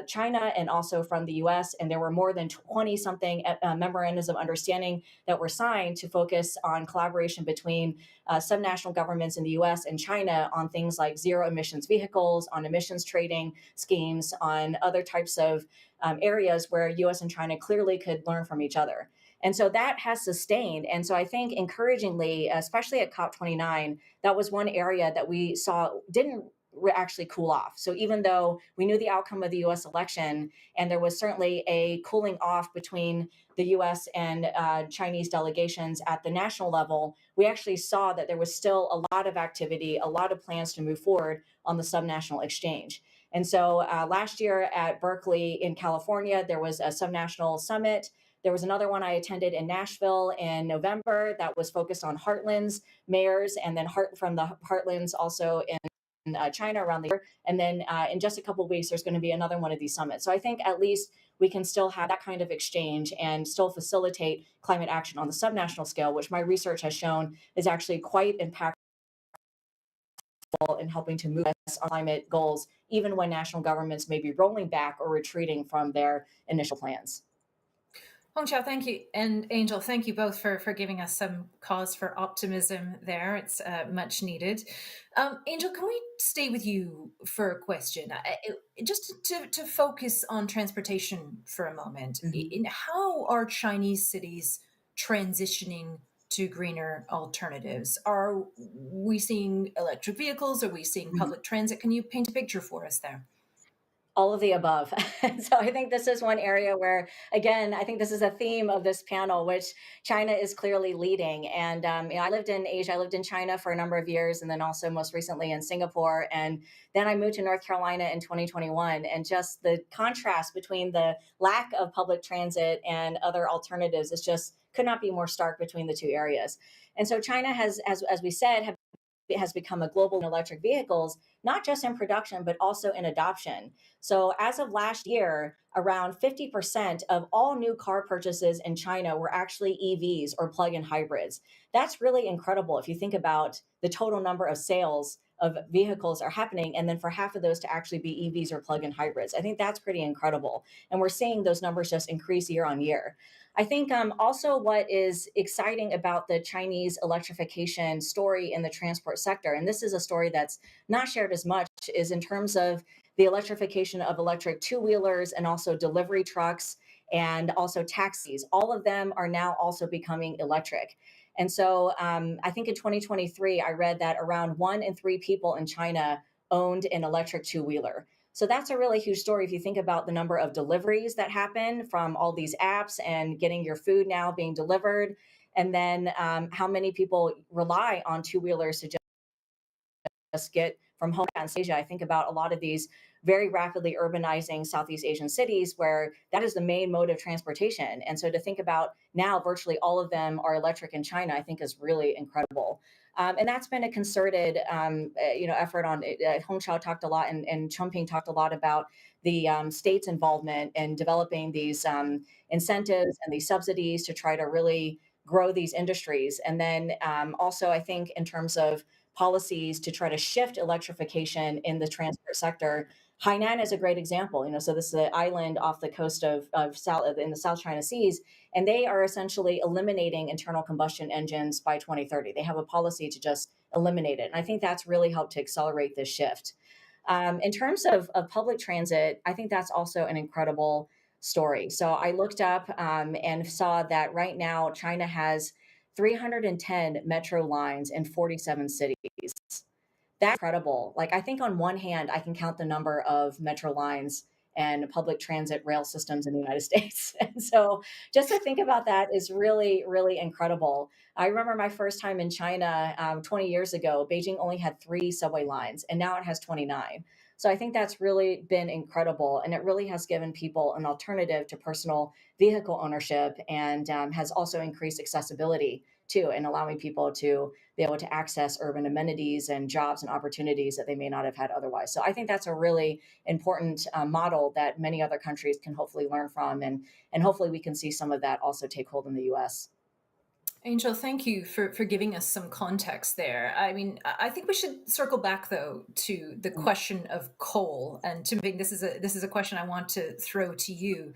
China and also from the US. And there were more than 20 something memorandums of understanding that were signed to focus on collaboration between subnational governments in the US and China on things like zero emissions vehicles, on emissions trading schemes, on other types of areas where US and China clearly could learn from each other. And so that has sustained. And so I think encouragingly, especially at COP29, that was one area that we saw didn't actually cool off. So even though we knew the outcome of the US election, and there was certainly a cooling off between the US and Chinese delegations at the national level, we actually saw that there was still a lot of activity, a lot of plans to move forward on the subnational exchange. And so last year at Berkeley in California, there was a subnational summit. There was another one I attended in Nashville in November that was focused on heartlands mayors, and then from the heartlands also in China around the year. And then in just a couple of weeks, there's going to be another one of these summits. So I think at least we can still have that kind of exchange and still facilitate climate action on the subnational scale, which my research has shown is actually quite impactful in helping to move us on climate goals, even when national governments may be rolling back or retreating from their initial plans. Hongqiao, thank you. And Angel, thank you both for giving us some cause for optimism there. It's much needed. Angel, can we stay with you for a question? Just to focus on transportation for a moment. In how are Chinese cities transitioning to greener alternatives? Are we seeing electric vehicles? Are we seeing public transit? Can you paint a picture for us there? All of the above. So I think this is one area where, again, I think this is a theme of this panel, which China is clearly leading. And I lived in Asia, I lived in China for a number of years, and then also most recently in Singapore. And then I moved to North Carolina in 2021. And just the contrast between the lack of public transit and other alternatives is just could not be more stark between the two areas. And so China has, as we said, has become a global in electric vehicles, not just in production, but also in adoption. So as of last year, around 50% of all new car purchases in China were actually EVs or plug-in hybrids. That's really incredible if you think about the total number of sales of vehicles are happening, and then for half of those to actually be EVs or plug-in hybrids. I think that's pretty incredible. And we're seeing those numbers just increase year on year. I think also what is exciting about the Chinese electrification story in the transport sector, and this is a story that's not shared as much, is in terms of the electrification of electric two-wheelers and also delivery trucks and also taxis. All of them are now also becoming electric. And so I think in 2023, I read that around 1 in 3 people in China owned an electric two-wheeler. So that's a really huge story if you think about the number of deliveries that happen from all these apps and getting your food now being delivered. And then how many people rely on two-wheelers to just get from home to Asia. I think about a lot of these very rapidly urbanizing Southeast Asian cities where that is the main mode of transportation. And so to think about now virtually all of them are electric in China, I think is really incredible. And that's been a concerted, effort on. Hongqiao talked a lot, and Chunping talked a lot about the state's involvement in developing these incentives and these subsidies to try to really grow these industries. And then also, I think in terms of policies to try to shift electrification in the transport sector, Hainan is a great example. So this is an island off the coast of in the South China Seas, and they are essentially eliminating internal combustion engines by 2030. They have a policy to just eliminate it. And I think that's really helped to accelerate this shift. In terms of public transit, I think that's also an incredible story. So I looked up and saw that right now China has 310 metro lines in 47 cities. That's incredible. Like, I think on one hand, I can count the number of metro lines and public transit rail systems in the United States. And so just to think about that is really, really incredible. I remember my first time in China 20 years ago. Beijing only had 3 subway lines, and now it has 29. So I think that's really been incredible, and it really has given people an alternative to personal vehicle ownership, and has also increased accessibility too, and allowing people to be able to access urban amenities and jobs and opportunities that they may not have had otherwise. So I think that's a really important model that many other countries can hopefully learn from, and hopefully we can see some of that also take hold in the U.S. Angel, thank you for giving us some context there. I mean, I think we should circle back though to the question of coal. And Chunping, this is a question I want to throw to you.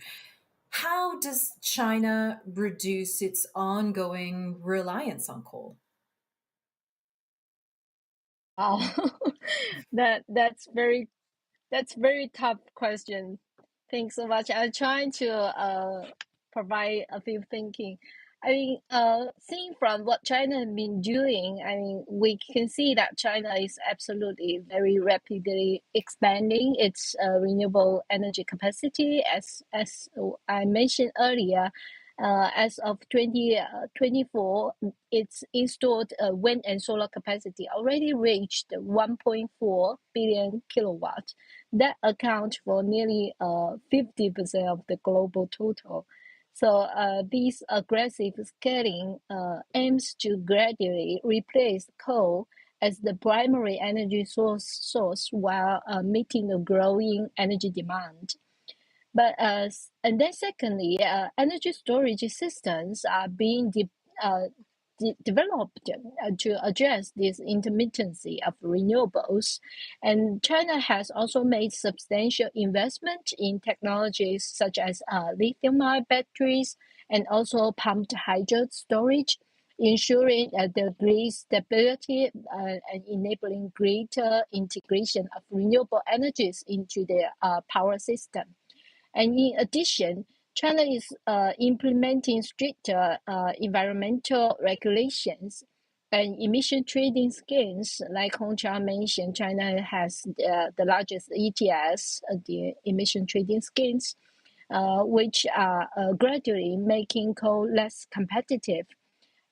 How does China reduce its ongoing reliance on coal? Wow, that's very tough question. Thanks so much. I'm trying to provide a few thinking. I mean, seeing from what China has been doing, I mean, we can see that China is absolutely very rapidly expanding its renewable energy capacity. As I mentioned earlier, as of 2024, its installed wind and solar capacity already reached 1.4 billion kilowatts. That accounts for nearly 50% of the global total. So this aggressive scaling aims to gradually replace coal as the primary energy source while meeting the growing energy demand. But and then secondly, energy storage systems are being developed to address this intermittency of renewables. And China has also made substantial investment in technologies such as lithium-ion batteries and also pumped hydro storage, ensuring the grid stability and enabling greater integration of renewable energies into the power system. And in addition, China is implementing stricter environmental regulations and emission trading schemes. Like Hongqiao mentioned, China has the largest ETS, the emission trading schemes, which are gradually making coal less competitive.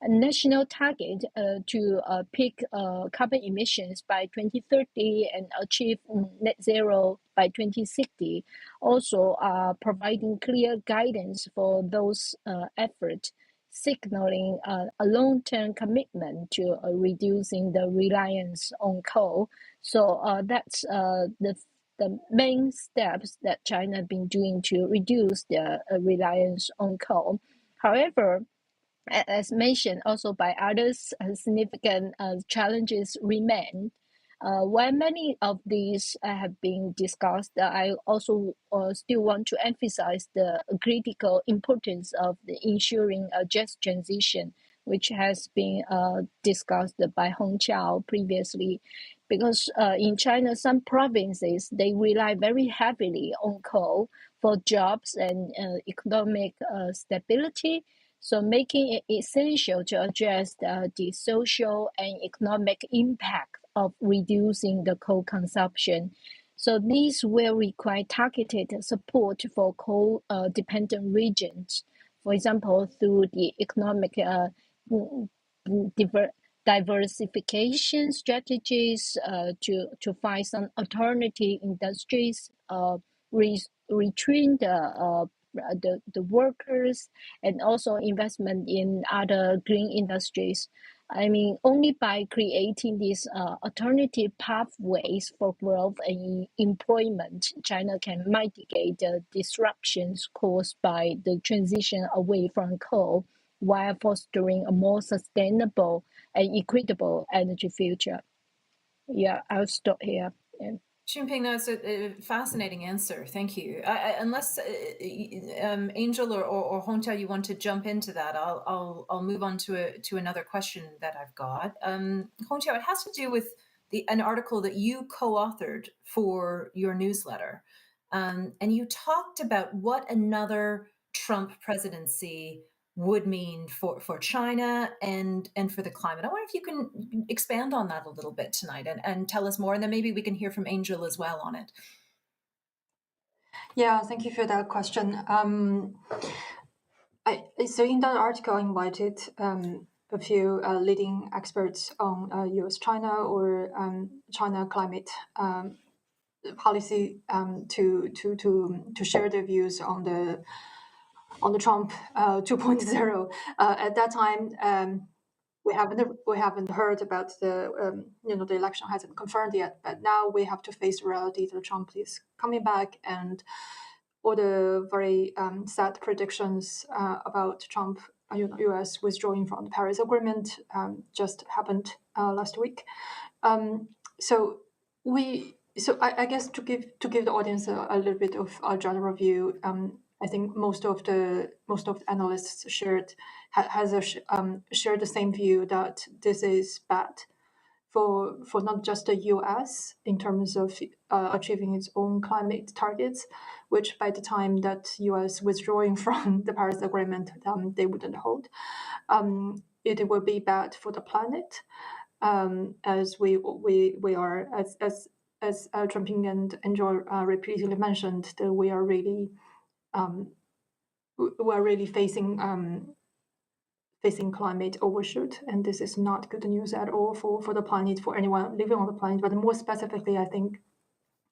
A national target to peak carbon emissions by 2030 and achieve net zero by 2060 also are providing clear guidance for those efforts, signaling a long-term commitment to reducing the reliance on coal. So that's the main steps that China has been doing to reduce the reliance on coal. However, as mentioned also by others, significant challenges remain. While many of these have been discussed, I also still want to emphasize the critical importance of the ensuring a just transition, which has been discussed by Hongqiao previously. Because in China, some provinces, they rely very heavily on coal for jobs and economic stability. So making it essential to address the social and economic impact of reducing the coal consumption. So these will require targeted support for coal-dependent regions. For example, through the economic diversification strategies to find some alternative industries, retrain the workers, and also investment in other green industries. I mean, only by creating these alternative pathways for growth and employment, China can mitigate the disruptions caused by the transition away from coal while fostering a more sustainable and equitable energy future. Yeah, I'll stop here. Chunping, that's a fascinating answer. Thank you. Unless Angel or Hongqiao, you want to jump into that, I'll move on to another question that I've got. Hongqiao, it has to do with an article that you co-authored for your newsletter, and you talked about what another Trump presidency would mean for China and for the climate. I wonder if you can expand on that a little bit tonight and tell us more, and then maybe we can hear from Angel as well on it. Yeah, thank you for that question. So in that article, I invited a few leading experts on U.S.-China or China climate policy to share their views on the Trump 2.0. At that time, we haven't heard about the the election hasn't confirmed yet, but now we have to face the reality that Trump is coming back, and all the very sad predictions about Trump, U.S. withdrawing from the Paris Agreement just happened last week. So I guess to give the audience a little bit of a general view, I think most of the analysts shared the same view that this is bad for not just the U.S. in terms of achieving its own climate targets, which by the time that U.S. withdrawing from the Paris Agreement, they wouldn't hold. It will be bad for the planet, as we are as Chunping and Enjoy repeatedly mentioned, that we are really facing climate overshoot, and this is not good news at all for the planet, for anyone living on the planet. But more specifically, I think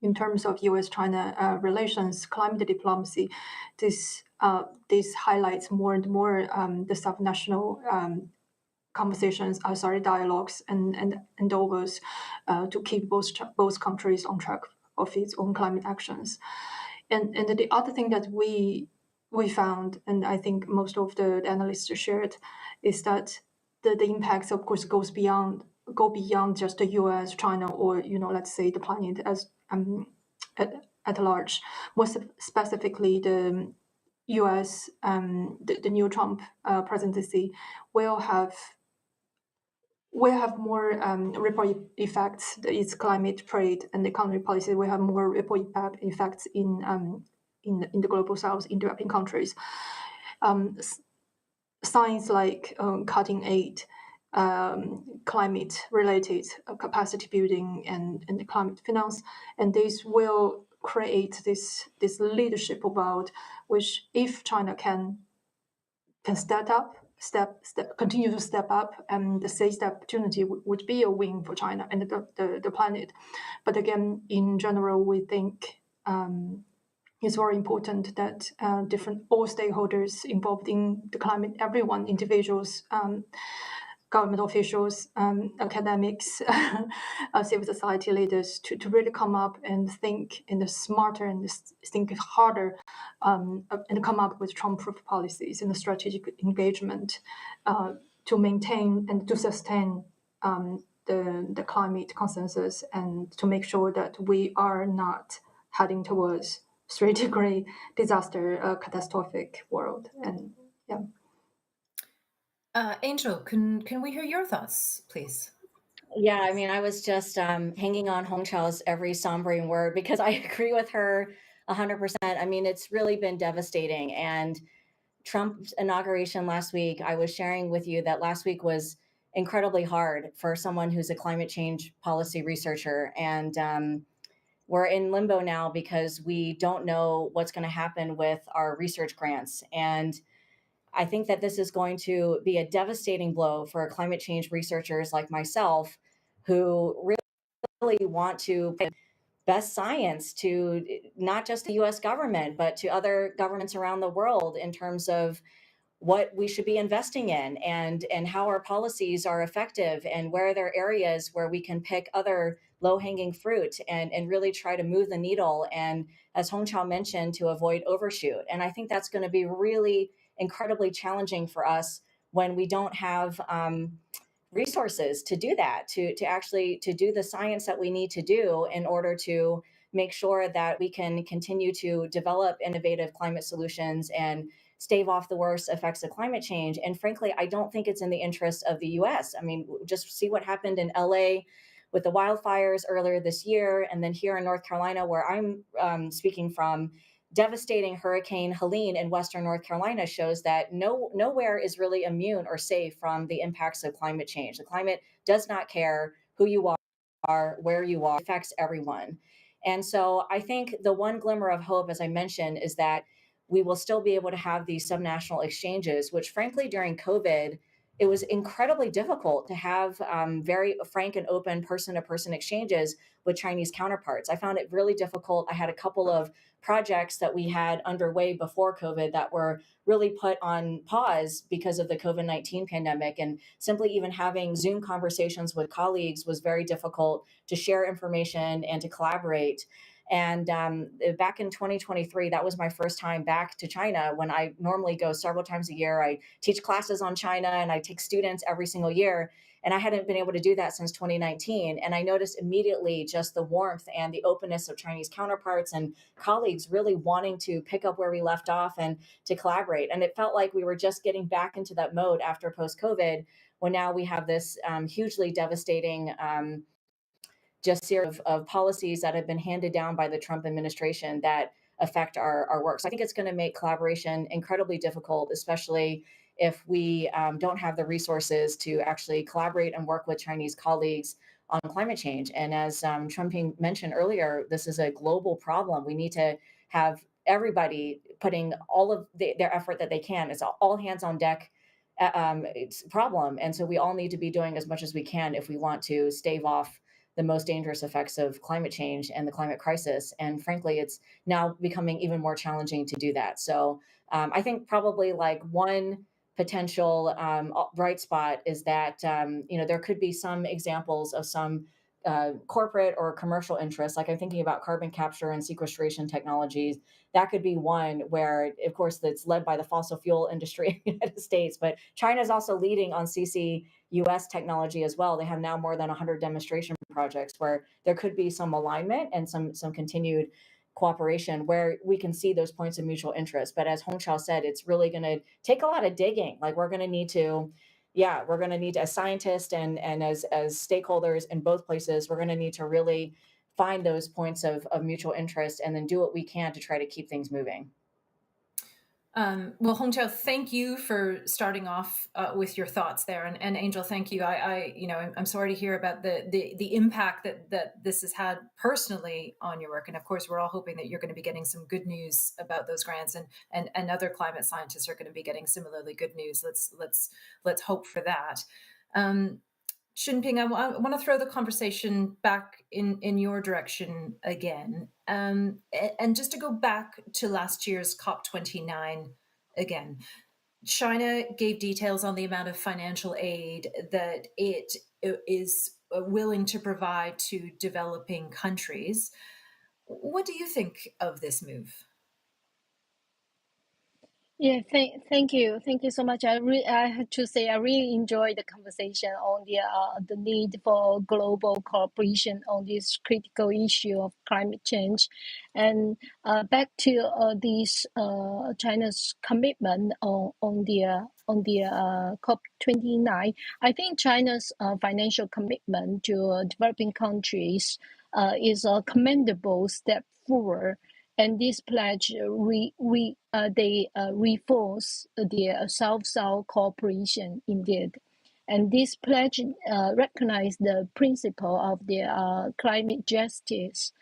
in terms of U.S.-China relations, climate diplomacy, this highlights more and more the subnational conversations, dialogues and endeavors to keep both countries on track of its own climate actions. And the other thing that we found, and I think most of the analysts shared, is that the impacts, of course, go beyond just the U.S., China, or let's say the planet as at large. More specifically, the U.S. The new Trump presidency will have more ripple effects. Its climate trade and economic policy will have more ripple effects in the global south, in developing countries. Signs like cutting aid, climate-related capacity building, and the climate finance, and this will create this leadership world, which if China can continue to step up, and seize the opportunity would be a win for China and the planet. But again, in general, we think it's very important that all stakeholders involved in the climate, everyone, individuals, government officials, academics, civil society leaders, to really come up and think in the smarter and think harder, and come up with Trump-proof policies and the strategic engagement to maintain and to sustain the climate consensus, and to make sure that we are not heading towards 3-degree disaster, catastrophic world. And yeah. Angel, can we hear your thoughts, please? Yeah, I mean, I was just hanging on Hongqiao's every sombering word, because I agree with her 100%. I mean, it's really been devastating. And Trump's inauguration last week, I was sharing with you that last week was incredibly hard for someone who's a climate change policy researcher. And we're in limbo now because we don't know what's going to happen with our research grants. And I think that this is going to be a devastating blow for climate change researchers like myself, who really want to bring best science to not just the US government, but to other governments around the world in terms of what we should be investing in, and how our policies are effective, and where there are areas where we can pick other low-hanging fruit and really try to move the needle, and, as Hongqiao mentioned, to avoid overshoot. And I think that's going to be really incredibly challenging for us when we don't have resources to do that, to actually to do the science that we need to do in order to make sure that we can continue to develop innovative climate solutions and stave off the worst effects of climate change. And frankly, I don't think it's in the interest of the US. I mean, just see what happened in LA with the wildfires earlier this year, and then here in North Carolina, where I'm speaking from, devastating Hurricane Helene in Western North Carolina shows that nowhere is really immune or safe from the impacts of climate change. The climate does not care who you are, where you are, it affects everyone. And so I think the one glimmer of hope, as I mentioned, is that we will still be able to have these subnational exchanges, which frankly, during COVID, it was incredibly difficult to have very frank and open person-to-person exchanges with Chinese counterparts. I found it really difficult. I had a couple of projects that we had underway before COVID that were really put on pause because of the COVID-19 pandemic. And simply even having Zoom conversations with colleagues was very difficult to share information and to collaborate. And back in 2023, that was my first time back to China, when I normally go several times a year. I teach classes on China and I take students every single year. And I hadn't been able to do that since 2019. And I noticed immediately just the warmth and the openness of Chinese counterparts and colleagues really wanting to pick up where we left off and to collaborate. And it felt like we were just getting back into that mode after post-COVID, when now we have this hugely devastating just series of policies that have been handed down by the Trump administration that affect our work. So I think it's going to make collaboration incredibly difficult, especially if we don't have the resources to actually collaborate and work with Chinese colleagues on climate change. And as Chunping mentioned earlier, this is a global problem. We need to have everybody putting all of their effort that they can. It's all hands on deck it's a problem. And so we all need to be doing as much as we can if we want to stave off the most dangerous effects of climate change and the climate crisis. And frankly, it's now becoming even more challenging to do that. So I think probably like one potential bright spot is that, there could be some examples of some corporate or commercial interests. Like I'm thinking about carbon capture and sequestration technologies. That could be one where, of course, that's led by the fossil fuel industry in the United States, but China is also leading on CCUS technology as well. They have now more than 100 demonstration projects where there could be some alignment and some continued cooperation where we can see those points of mutual interest. But as Hongqiao said, it's really going to take a lot of digging. Like we're going to need to, as scientists and as stakeholders in both places, we're going to need to really find those points of mutual interest and then do what we can to try to keep things moving. Well, Hongqiao, thank you for starting off with your thoughts there, and Angel, thank you. I'm sorry to hear about the impact that this has had personally on your work, and of course, we're all hoping that you're going to be getting some good news about those grants, and other climate scientists are going to be getting similarly good news. Let's hope for that. Chunping, I want to throw the conversation back in your direction again. And just to go back to last year's COP29 again, China gave details on the amount of financial aid that it is willing to provide to developing countries. What do you think of this move? Yeah, thank you so much. I have to say I really enjoyed the conversation on the need for global cooperation on this critical issue of climate change, and back to this China's commitment on the COP29. I think China's financial commitment to developing countries is a commendable step forward. And this pledge, they reinforce the South-South cooperation indeed. And this pledge recognizes the principle of the climate justice,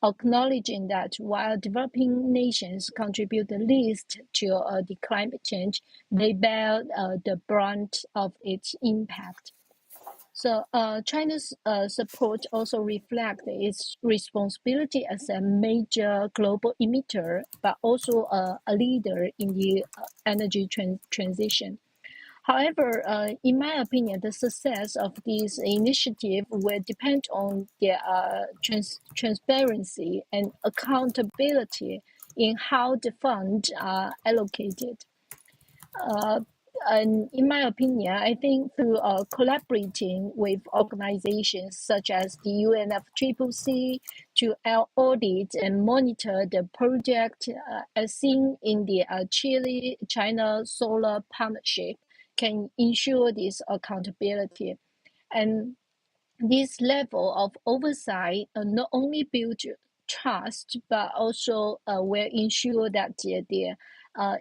acknowledging that while developing nations contribute the least to the climate change, they bear the brunt of its impact. So China's support also reflects its responsibility as a major global emitter, but also a leader in the energy transition. However, in my opinion, the success of this initiative will depend on the transparency and accountability in how the funds are allocated. And in my opinion, I think through collaborating with organizations such as the UNFCCC to audit and monitor the project, as seen in the Chile-China Solar Partnership, can ensure this accountability. And this level of oversight not only builds trust, but also will ensure that the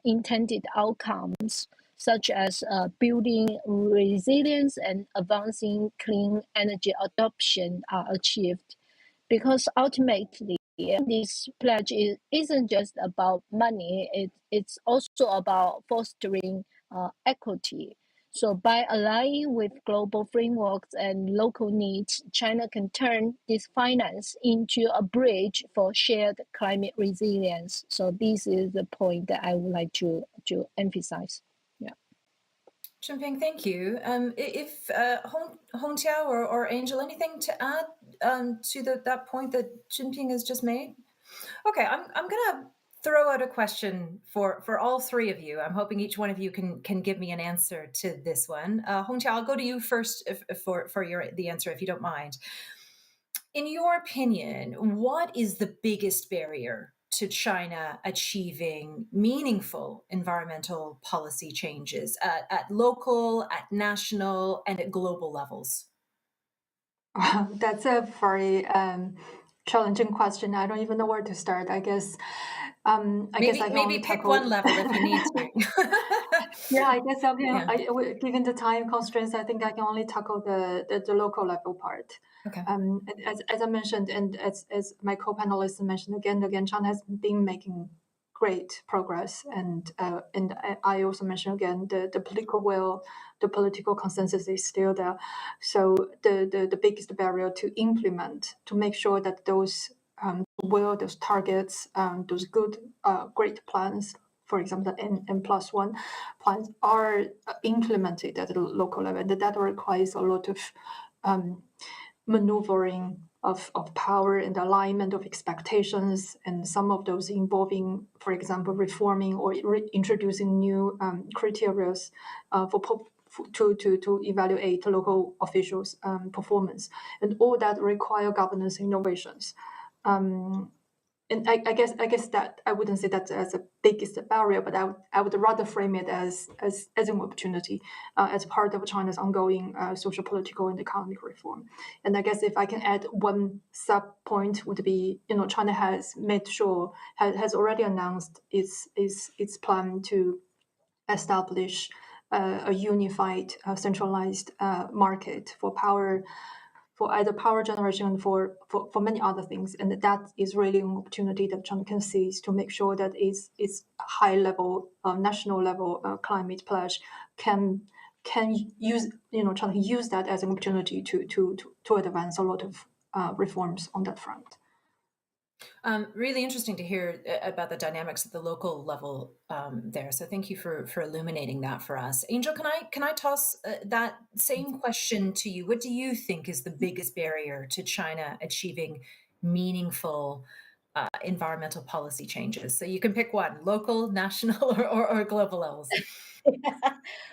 intended outcomes, such as building resilience and advancing clean energy adoption, are achieved. Because ultimately, this pledge isn't just about money, it's also about fostering equity. So by aligning with global frameworks and local needs, China can turn this finance into a bridge for shared climate resilience. So this is the point that I would like to emphasize. Yeah. Chunping, thank you. If Hongqiao or Angel, anything to add to that point that Chunping has just made? Okay, I'm gonna throw out a question for all three of you. I'm hoping each one of you can give me an answer to this one. Hongqiao, I'll go to you first for the answer, if you don't mind. In your opinion, what is the biggest barrier to China achieving meaningful environmental policy changes at local, at national, and at global levels? That's a very challenging question. I don't even know where to start. I guess I can only pick tackle one level if you need to. Yeah, I guess I can. Yeah. Given the time constraints, I think I can only tackle the local level part. Okay. As I mentioned, and as my co-panelists mentioned again and again, China has been making great progress, and I also mentioned again the political will, the political consensus is still there. So the biggest barrier to implement, to make sure that those those targets, those great plans, for example, the N+1 plans are implemented at the local level. That requires a lot of maneuvering of power and alignment of expectations, and some of those involving, for example, reforming or introducing new criteria to evaluate local officials' performance, and all that require governance innovations. And I guess that I wouldn't say that as a biggest barrier, but I would rather frame it as an opportunity, as part of China's ongoing social, political, and economic reform. And I guess if I can add one sub point, would be, China has made sure, has already announced its plan to establish a unified, centralized market for power, for either power generation and for many other things. And that is really an opportunity that China can seize to make sure that its high level, national level climate pledge can use, China can use that as an opportunity to advance a lot of reforms on that front. Really interesting to hear about the dynamics at the local level there. So thank you for illuminating that for us. Angel, can I toss that same question to you? What do you think is the biggest barrier to China achieving meaningful environmental policy changes? So you can pick one: local, national, or global levels.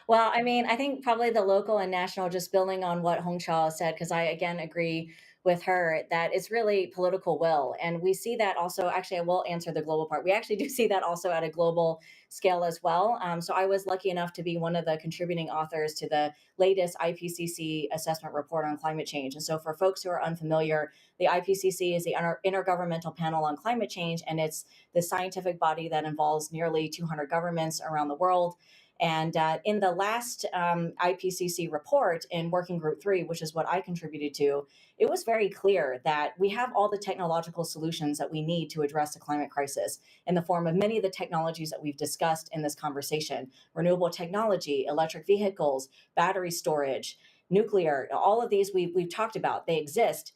Well, I mean, I think probably the local and national, just building on what Hongqiao said, because I again agree with her that it's really political will. And we see that also, actually, I will answer the global part. We actually do see that also at a global scale as well. So I was lucky enough to be one of the contributing authors to the latest IPCC assessment report on climate change. And so for folks who are unfamiliar, the IPCC is the Intergovernmental Panel on Climate Change, and it's the scientific body that involves nearly 200 governments around the world. And in the last IPCC report in Working Group 3, which is what I contributed to, it was very clear that we have all the technological solutions that we need to address the climate crisis in the form of many of the technologies that we've discussed in this conversation: renewable technology, electric vehicles, battery storage, nuclear. All of these we've talked about, they exist.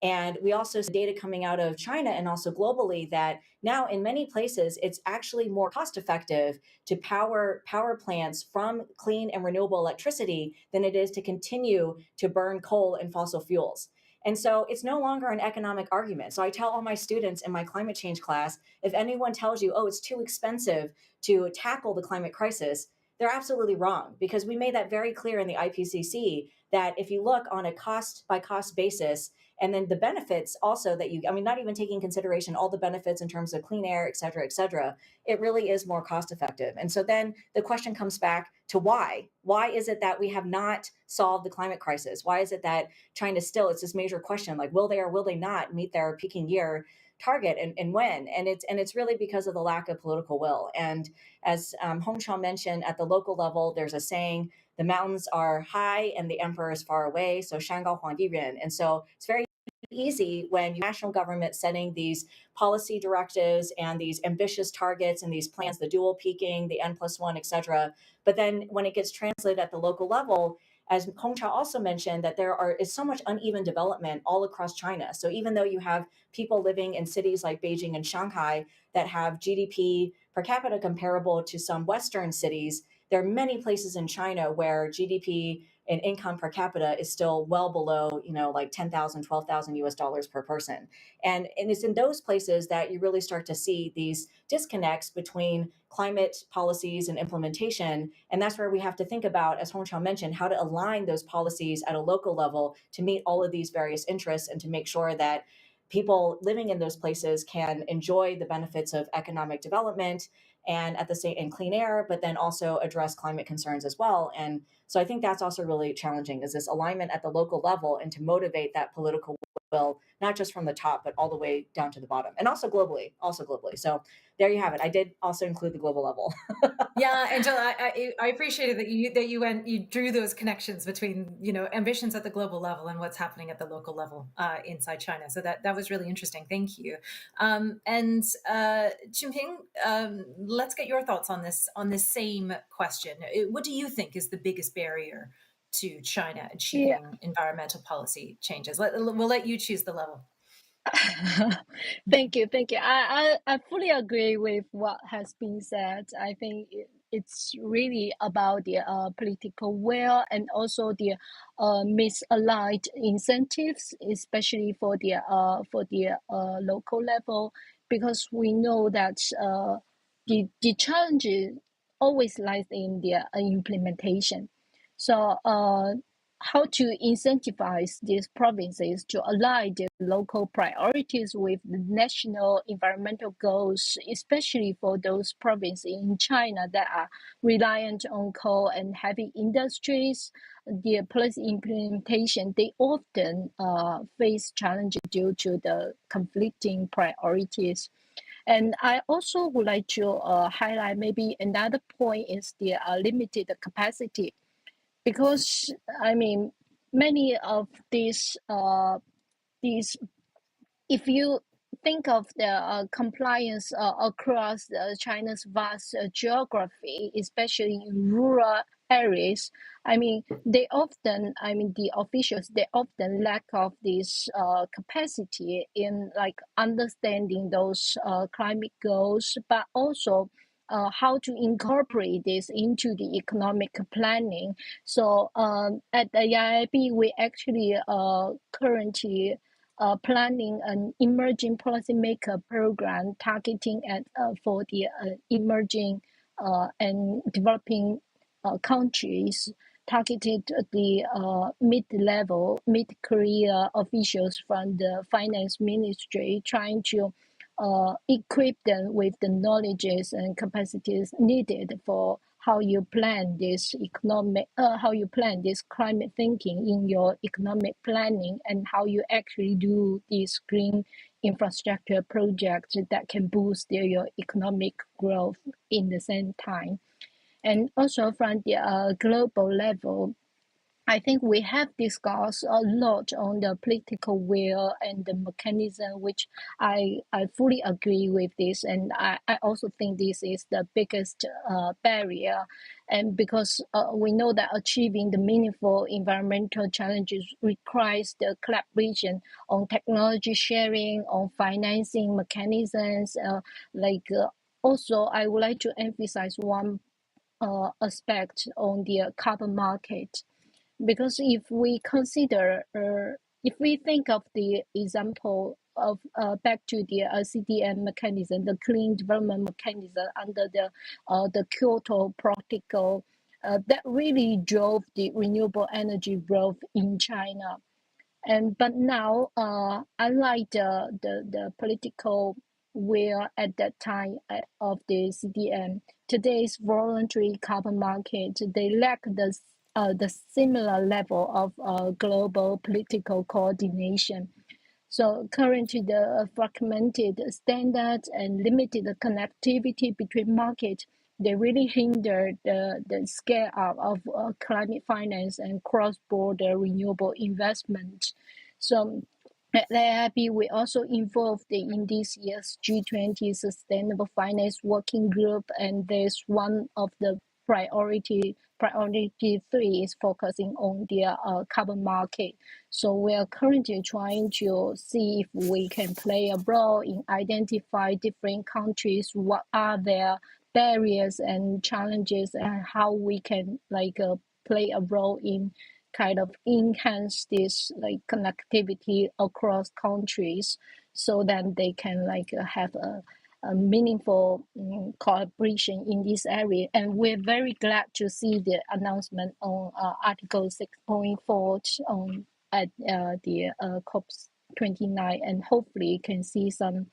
And we also see data coming out of China and also globally that now in many places, it's actually more cost effective to power plants from clean and renewable electricity than it is to continue to burn coal and fossil fuels. And so it's no longer an economic argument. So I tell all my students in my climate change class, if anyone tells you, oh, it's too expensive to tackle the climate crisis, they're absolutely wrong, because we made that very clear in the IPCC that if you look on a cost by cost basis, and then the benefits also that not even taking consideration all the benefits in terms of clean air, et cetera, it really is more cost effective. And so then the question comes back to why? Why is it that we have not solved the climate crisis? Why is it that China still, it's this major question, like, will they or will they not meet their peaking year target, and when? And it's really because of the lack of political will. And as Hongqiao mentioned, at the local level, there's a saying, the mountains are high and the emperor is far away. So 山高皇帝远. And so it's very easy when national government setting these policy directives and these ambitious targets and these plans, the dual peaking, the N+1, et cetera. But then when it gets translated at the local level, as Hongqiao also mentioned, that is so much uneven development all across China. So even though you have people living in cities like Beijing and Shanghai that have GDP per capita comparable to some Western cities, there are many places in China where GDP and income per capita is still well below, like 10,000, 12,000 US dollars per person. And it's in those places that you really start to see these disconnects between climate policies and implementation. And that's where we have to think about, as Hongqiao mentioned, how to align those policies at a local level to meet all of these various interests and to make sure that people living in those places can enjoy the benefits of economic development and at the same and clean air, but then also address climate concerns as well. And so I think that's also really challenging, is this alignment at the local level and to motivate that political will, not just from the top, but all the way down to the bottom, and also globally. So there you have it. I did also include the global level. Yeah, Angela, I appreciated that you drew those connections between ambitions at the global level and what's happening at the local level inside China. So that was really interesting. Thank you. And Chunping, let's get your thoughts on this same question. What do you think is the biggest barrier to China achieving environmental policy changes? We'll let you choose the level. Thank you. I fully agree with what has been said. I think it's really about the political will and also the misaligned incentives, especially for the local level, because we know that the challenge always lies in the implementation. So how to incentivize these provinces to align their local priorities with the national environmental goals, especially for those provinces in China that are reliant on coal and heavy industries. The policy implementation, they often face challenges due to the conflicting priorities. And I also would like to highlight maybe another point is the limited capacity, because many of these if you think of the compliance across China's vast geography, especially in rural areas, the officials, they often lack of this capacity in understanding those climate goals, but also how to incorporate this into the economic planning. So at the AIIB, we actually currently planning an emerging policymaker program targeting at for the emerging and developing countries, targeted the mid-career officials from the finance ministry, trying to equip them with the knowledges and capacities needed for how you plan this climate thinking in your economic planning, and how you actually do these green infrastructure projects that can boost your economic growth in the same time. And also from the global level, I think we have discussed a lot on the political will and the mechanism, which I fully agree with this. And I also think this is the biggest barrier. And because we know that achieving the meaningful environmental challenges requires the collaboration on technology sharing, on financing mechanisms. Also, I would like to emphasize one aspect on the carbon market. Because if we consider, if we think of the example of back to the CDM mechanism, the Clean Development Mechanism under the Kyoto Protocol, that really drove the renewable energy growth in China. But now, unlike the political will at that time of the CDM, today's voluntary carbon market, they lack the similar level of global political coordination. So currently, the fragmented standards and limited connectivity between markets, they really hinder the scale up of climate finance and cross-border renewable investment. So At the AIIB, we also involved in this year's G20 Sustainable Finance Working Group, and there's one of the priority 3 is focusing on the carbon market. So we are currently trying to see if we can play a role in identify different countries, what are their barriers and challenges, and how we can play a role in kind of enhance this connectivity across countries, so that they can have a meaningful cooperation in this area. And we're very glad to see the announcement on Article 6.4 at the COP29, and hopefully can see some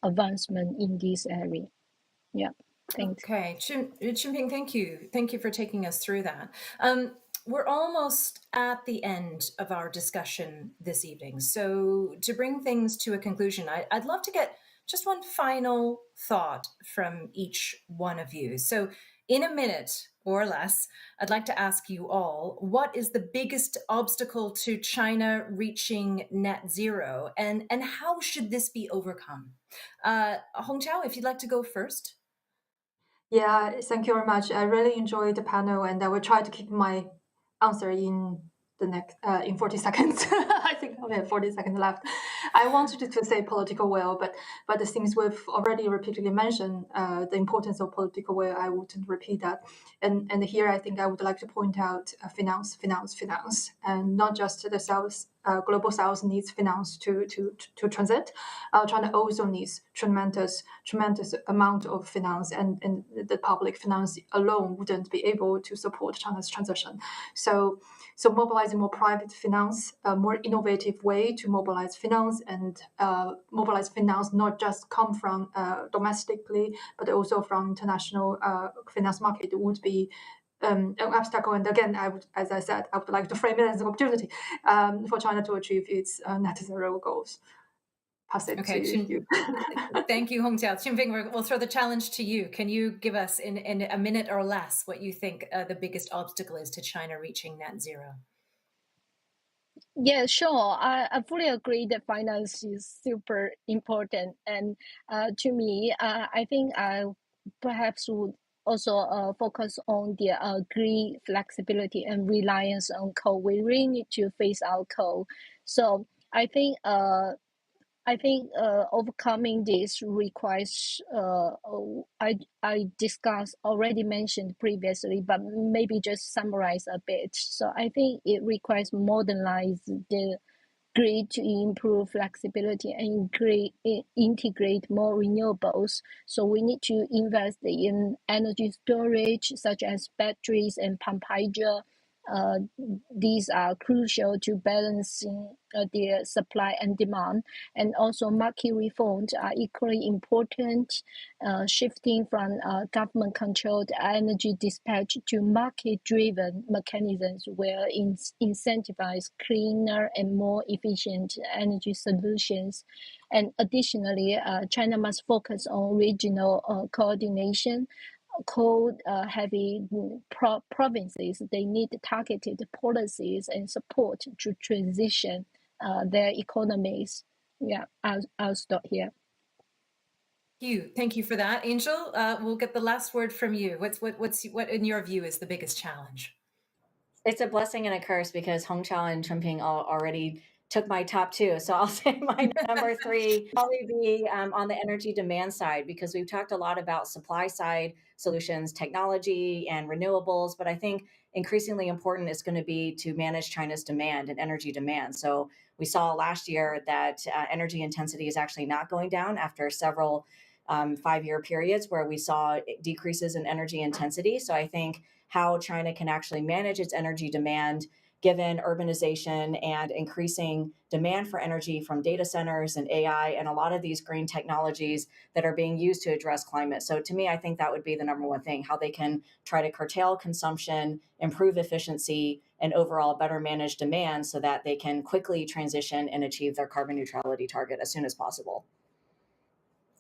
advancement in this area. Yeah, thanks. Okay, Chunping, thank you. Thank you for taking us through that. We're almost at the end of our discussion this evening. So to bring things to a conclusion, I'd love to get just one final thought from each one of you. So in a minute or less, I'd like to ask you all, what is the biggest obstacle to China reaching net zero, and how should this be overcome? Hongqiao, if you'd like to go first. Yeah, thank you very much. I really enjoyed the panel, and I will try to keep my answer in the next in 40 seconds. I think I only have 40 seconds left. I wanted to say political will, but the things we've already repeatedly mentioned, the importance of political will, I wouldn't repeat that. And here I think I would like to point out finance, and not just the South. Global South needs finance to transit. China also needs tremendous amount of finance, and the public finance alone wouldn't be able to support China's transition. So mobilizing more private finance, a more innovative way to mobilize finance, and mobilize finance not just come from domestically, but also from international finance market would be an obstacle. And again, as I said, I would like to frame it as an opportunity for China to achieve its net zero goals. Pass it to you. Thank you, Hongqiao. Chunping, we'll throw the challenge to you. Can you give us in a minute or less what you think the biggest obstacle is to China reaching net zero? Yeah, sure. I fully agree that finance is super important. And to me, I think I perhaps would also focus on the green flexibility and reliance on coal. We really need to phase out coal. So I think overcoming this requires I discussed already mentioned previously, but maybe just summarize a bit. So I think it requires modernize the grid to improve flexibility and integrate more renewables. So we need to invest in energy storage such as batteries and pumped hydro. These are crucial to balancing the supply and demand, and also market reforms are equally important, shifting from government-controlled energy dispatch to market-driven mechanisms where incentivize cleaner and more efficient energy solutions. And additionally, China must focus on regional coordination. Coal-heavy provinces, they need targeted policies and support to transition their economies. Yeah, I'll stop here. Thank you for that, Angel. We'll get the last word from you. What in your view is the biggest challenge? It's a blessing and a curse because Hongqiao and Chunping already took my top 2. So I'll say my number 3 probably be on the energy demand side, because we've talked a lot about supply side solutions, technology and renewables, but I think increasingly important is going to be to manage China's demand and energy demand. So we saw last year that energy intensity is actually not going down after several 5-year periods where we saw decreases in energy intensity. So I think how China can actually manage its energy demand given urbanization and increasing demand for energy from data centers and AI and a lot of these green technologies that are being used to address climate. So to me, I think that would be the number one thing, how they can try to curtail consumption, improve efficiency, and overall better manage demand so that they can quickly transition and achieve their carbon neutrality target as soon as possible.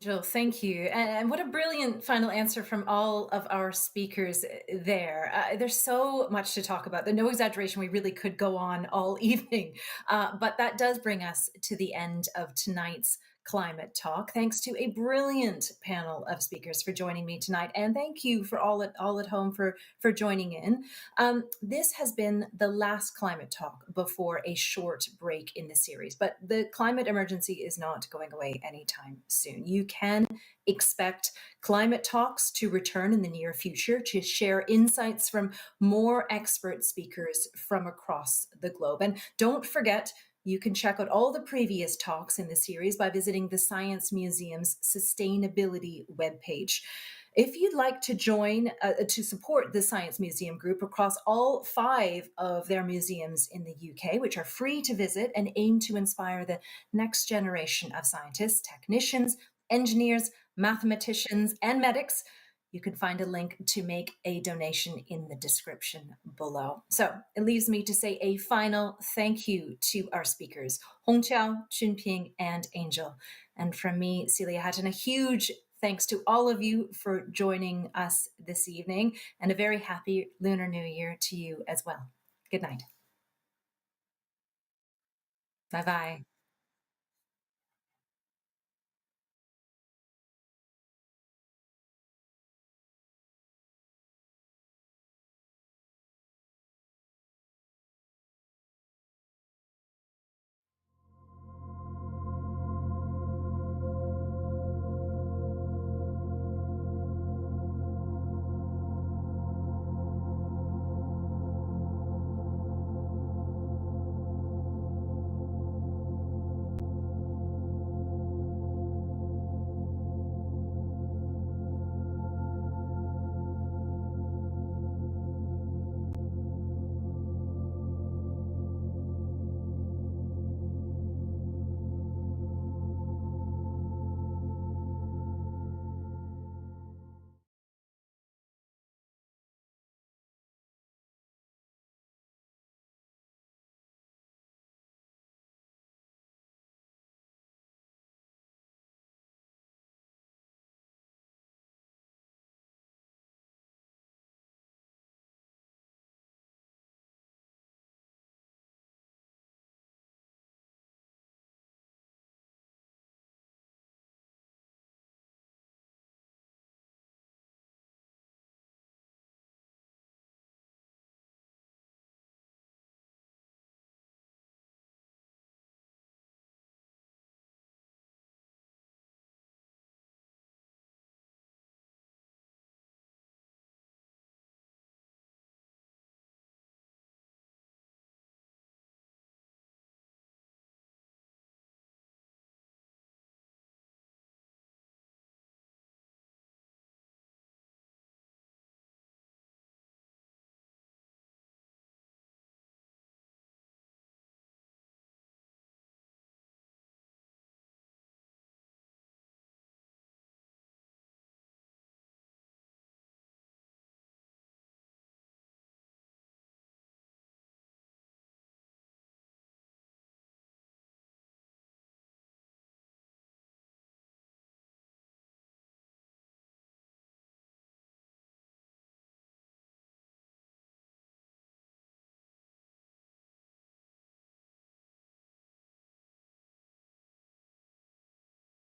Jill, thank you. And what a brilliant final answer from all of our speakers there. There's so much to talk about. No exaggeration, we really could go on all evening. But that does bring us to the end of tonight's Climate Talk. Thanks to a brilliant panel of speakers for joining me tonight. And thank you for all at home for joining in. This has been the last Climate Talk before a short break in the series. But the climate emergency is not going away anytime soon. You can expect climate talks to return in the near future to share insights from more expert speakers from across the globe. And don't forget, you can check out all the previous talks in the series by visiting the Science Museum's sustainability webpage. If you'd like to join to support the Science Museum Group across all 5 of their museums in the UK, which are free to visit and aim to inspire the next generation of scientists, technicians, engineers, mathematicians, and medics, you can find a link to make a donation in the description below. So it leaves me to say a final thank you to our speakers, Hongqiao, Chunping, and Angel. And from me, Celia Hatton, a huge thanks to all of you for joining us this evening, and a very happy Lunar New Year to you as well. Good night. Bye-bye.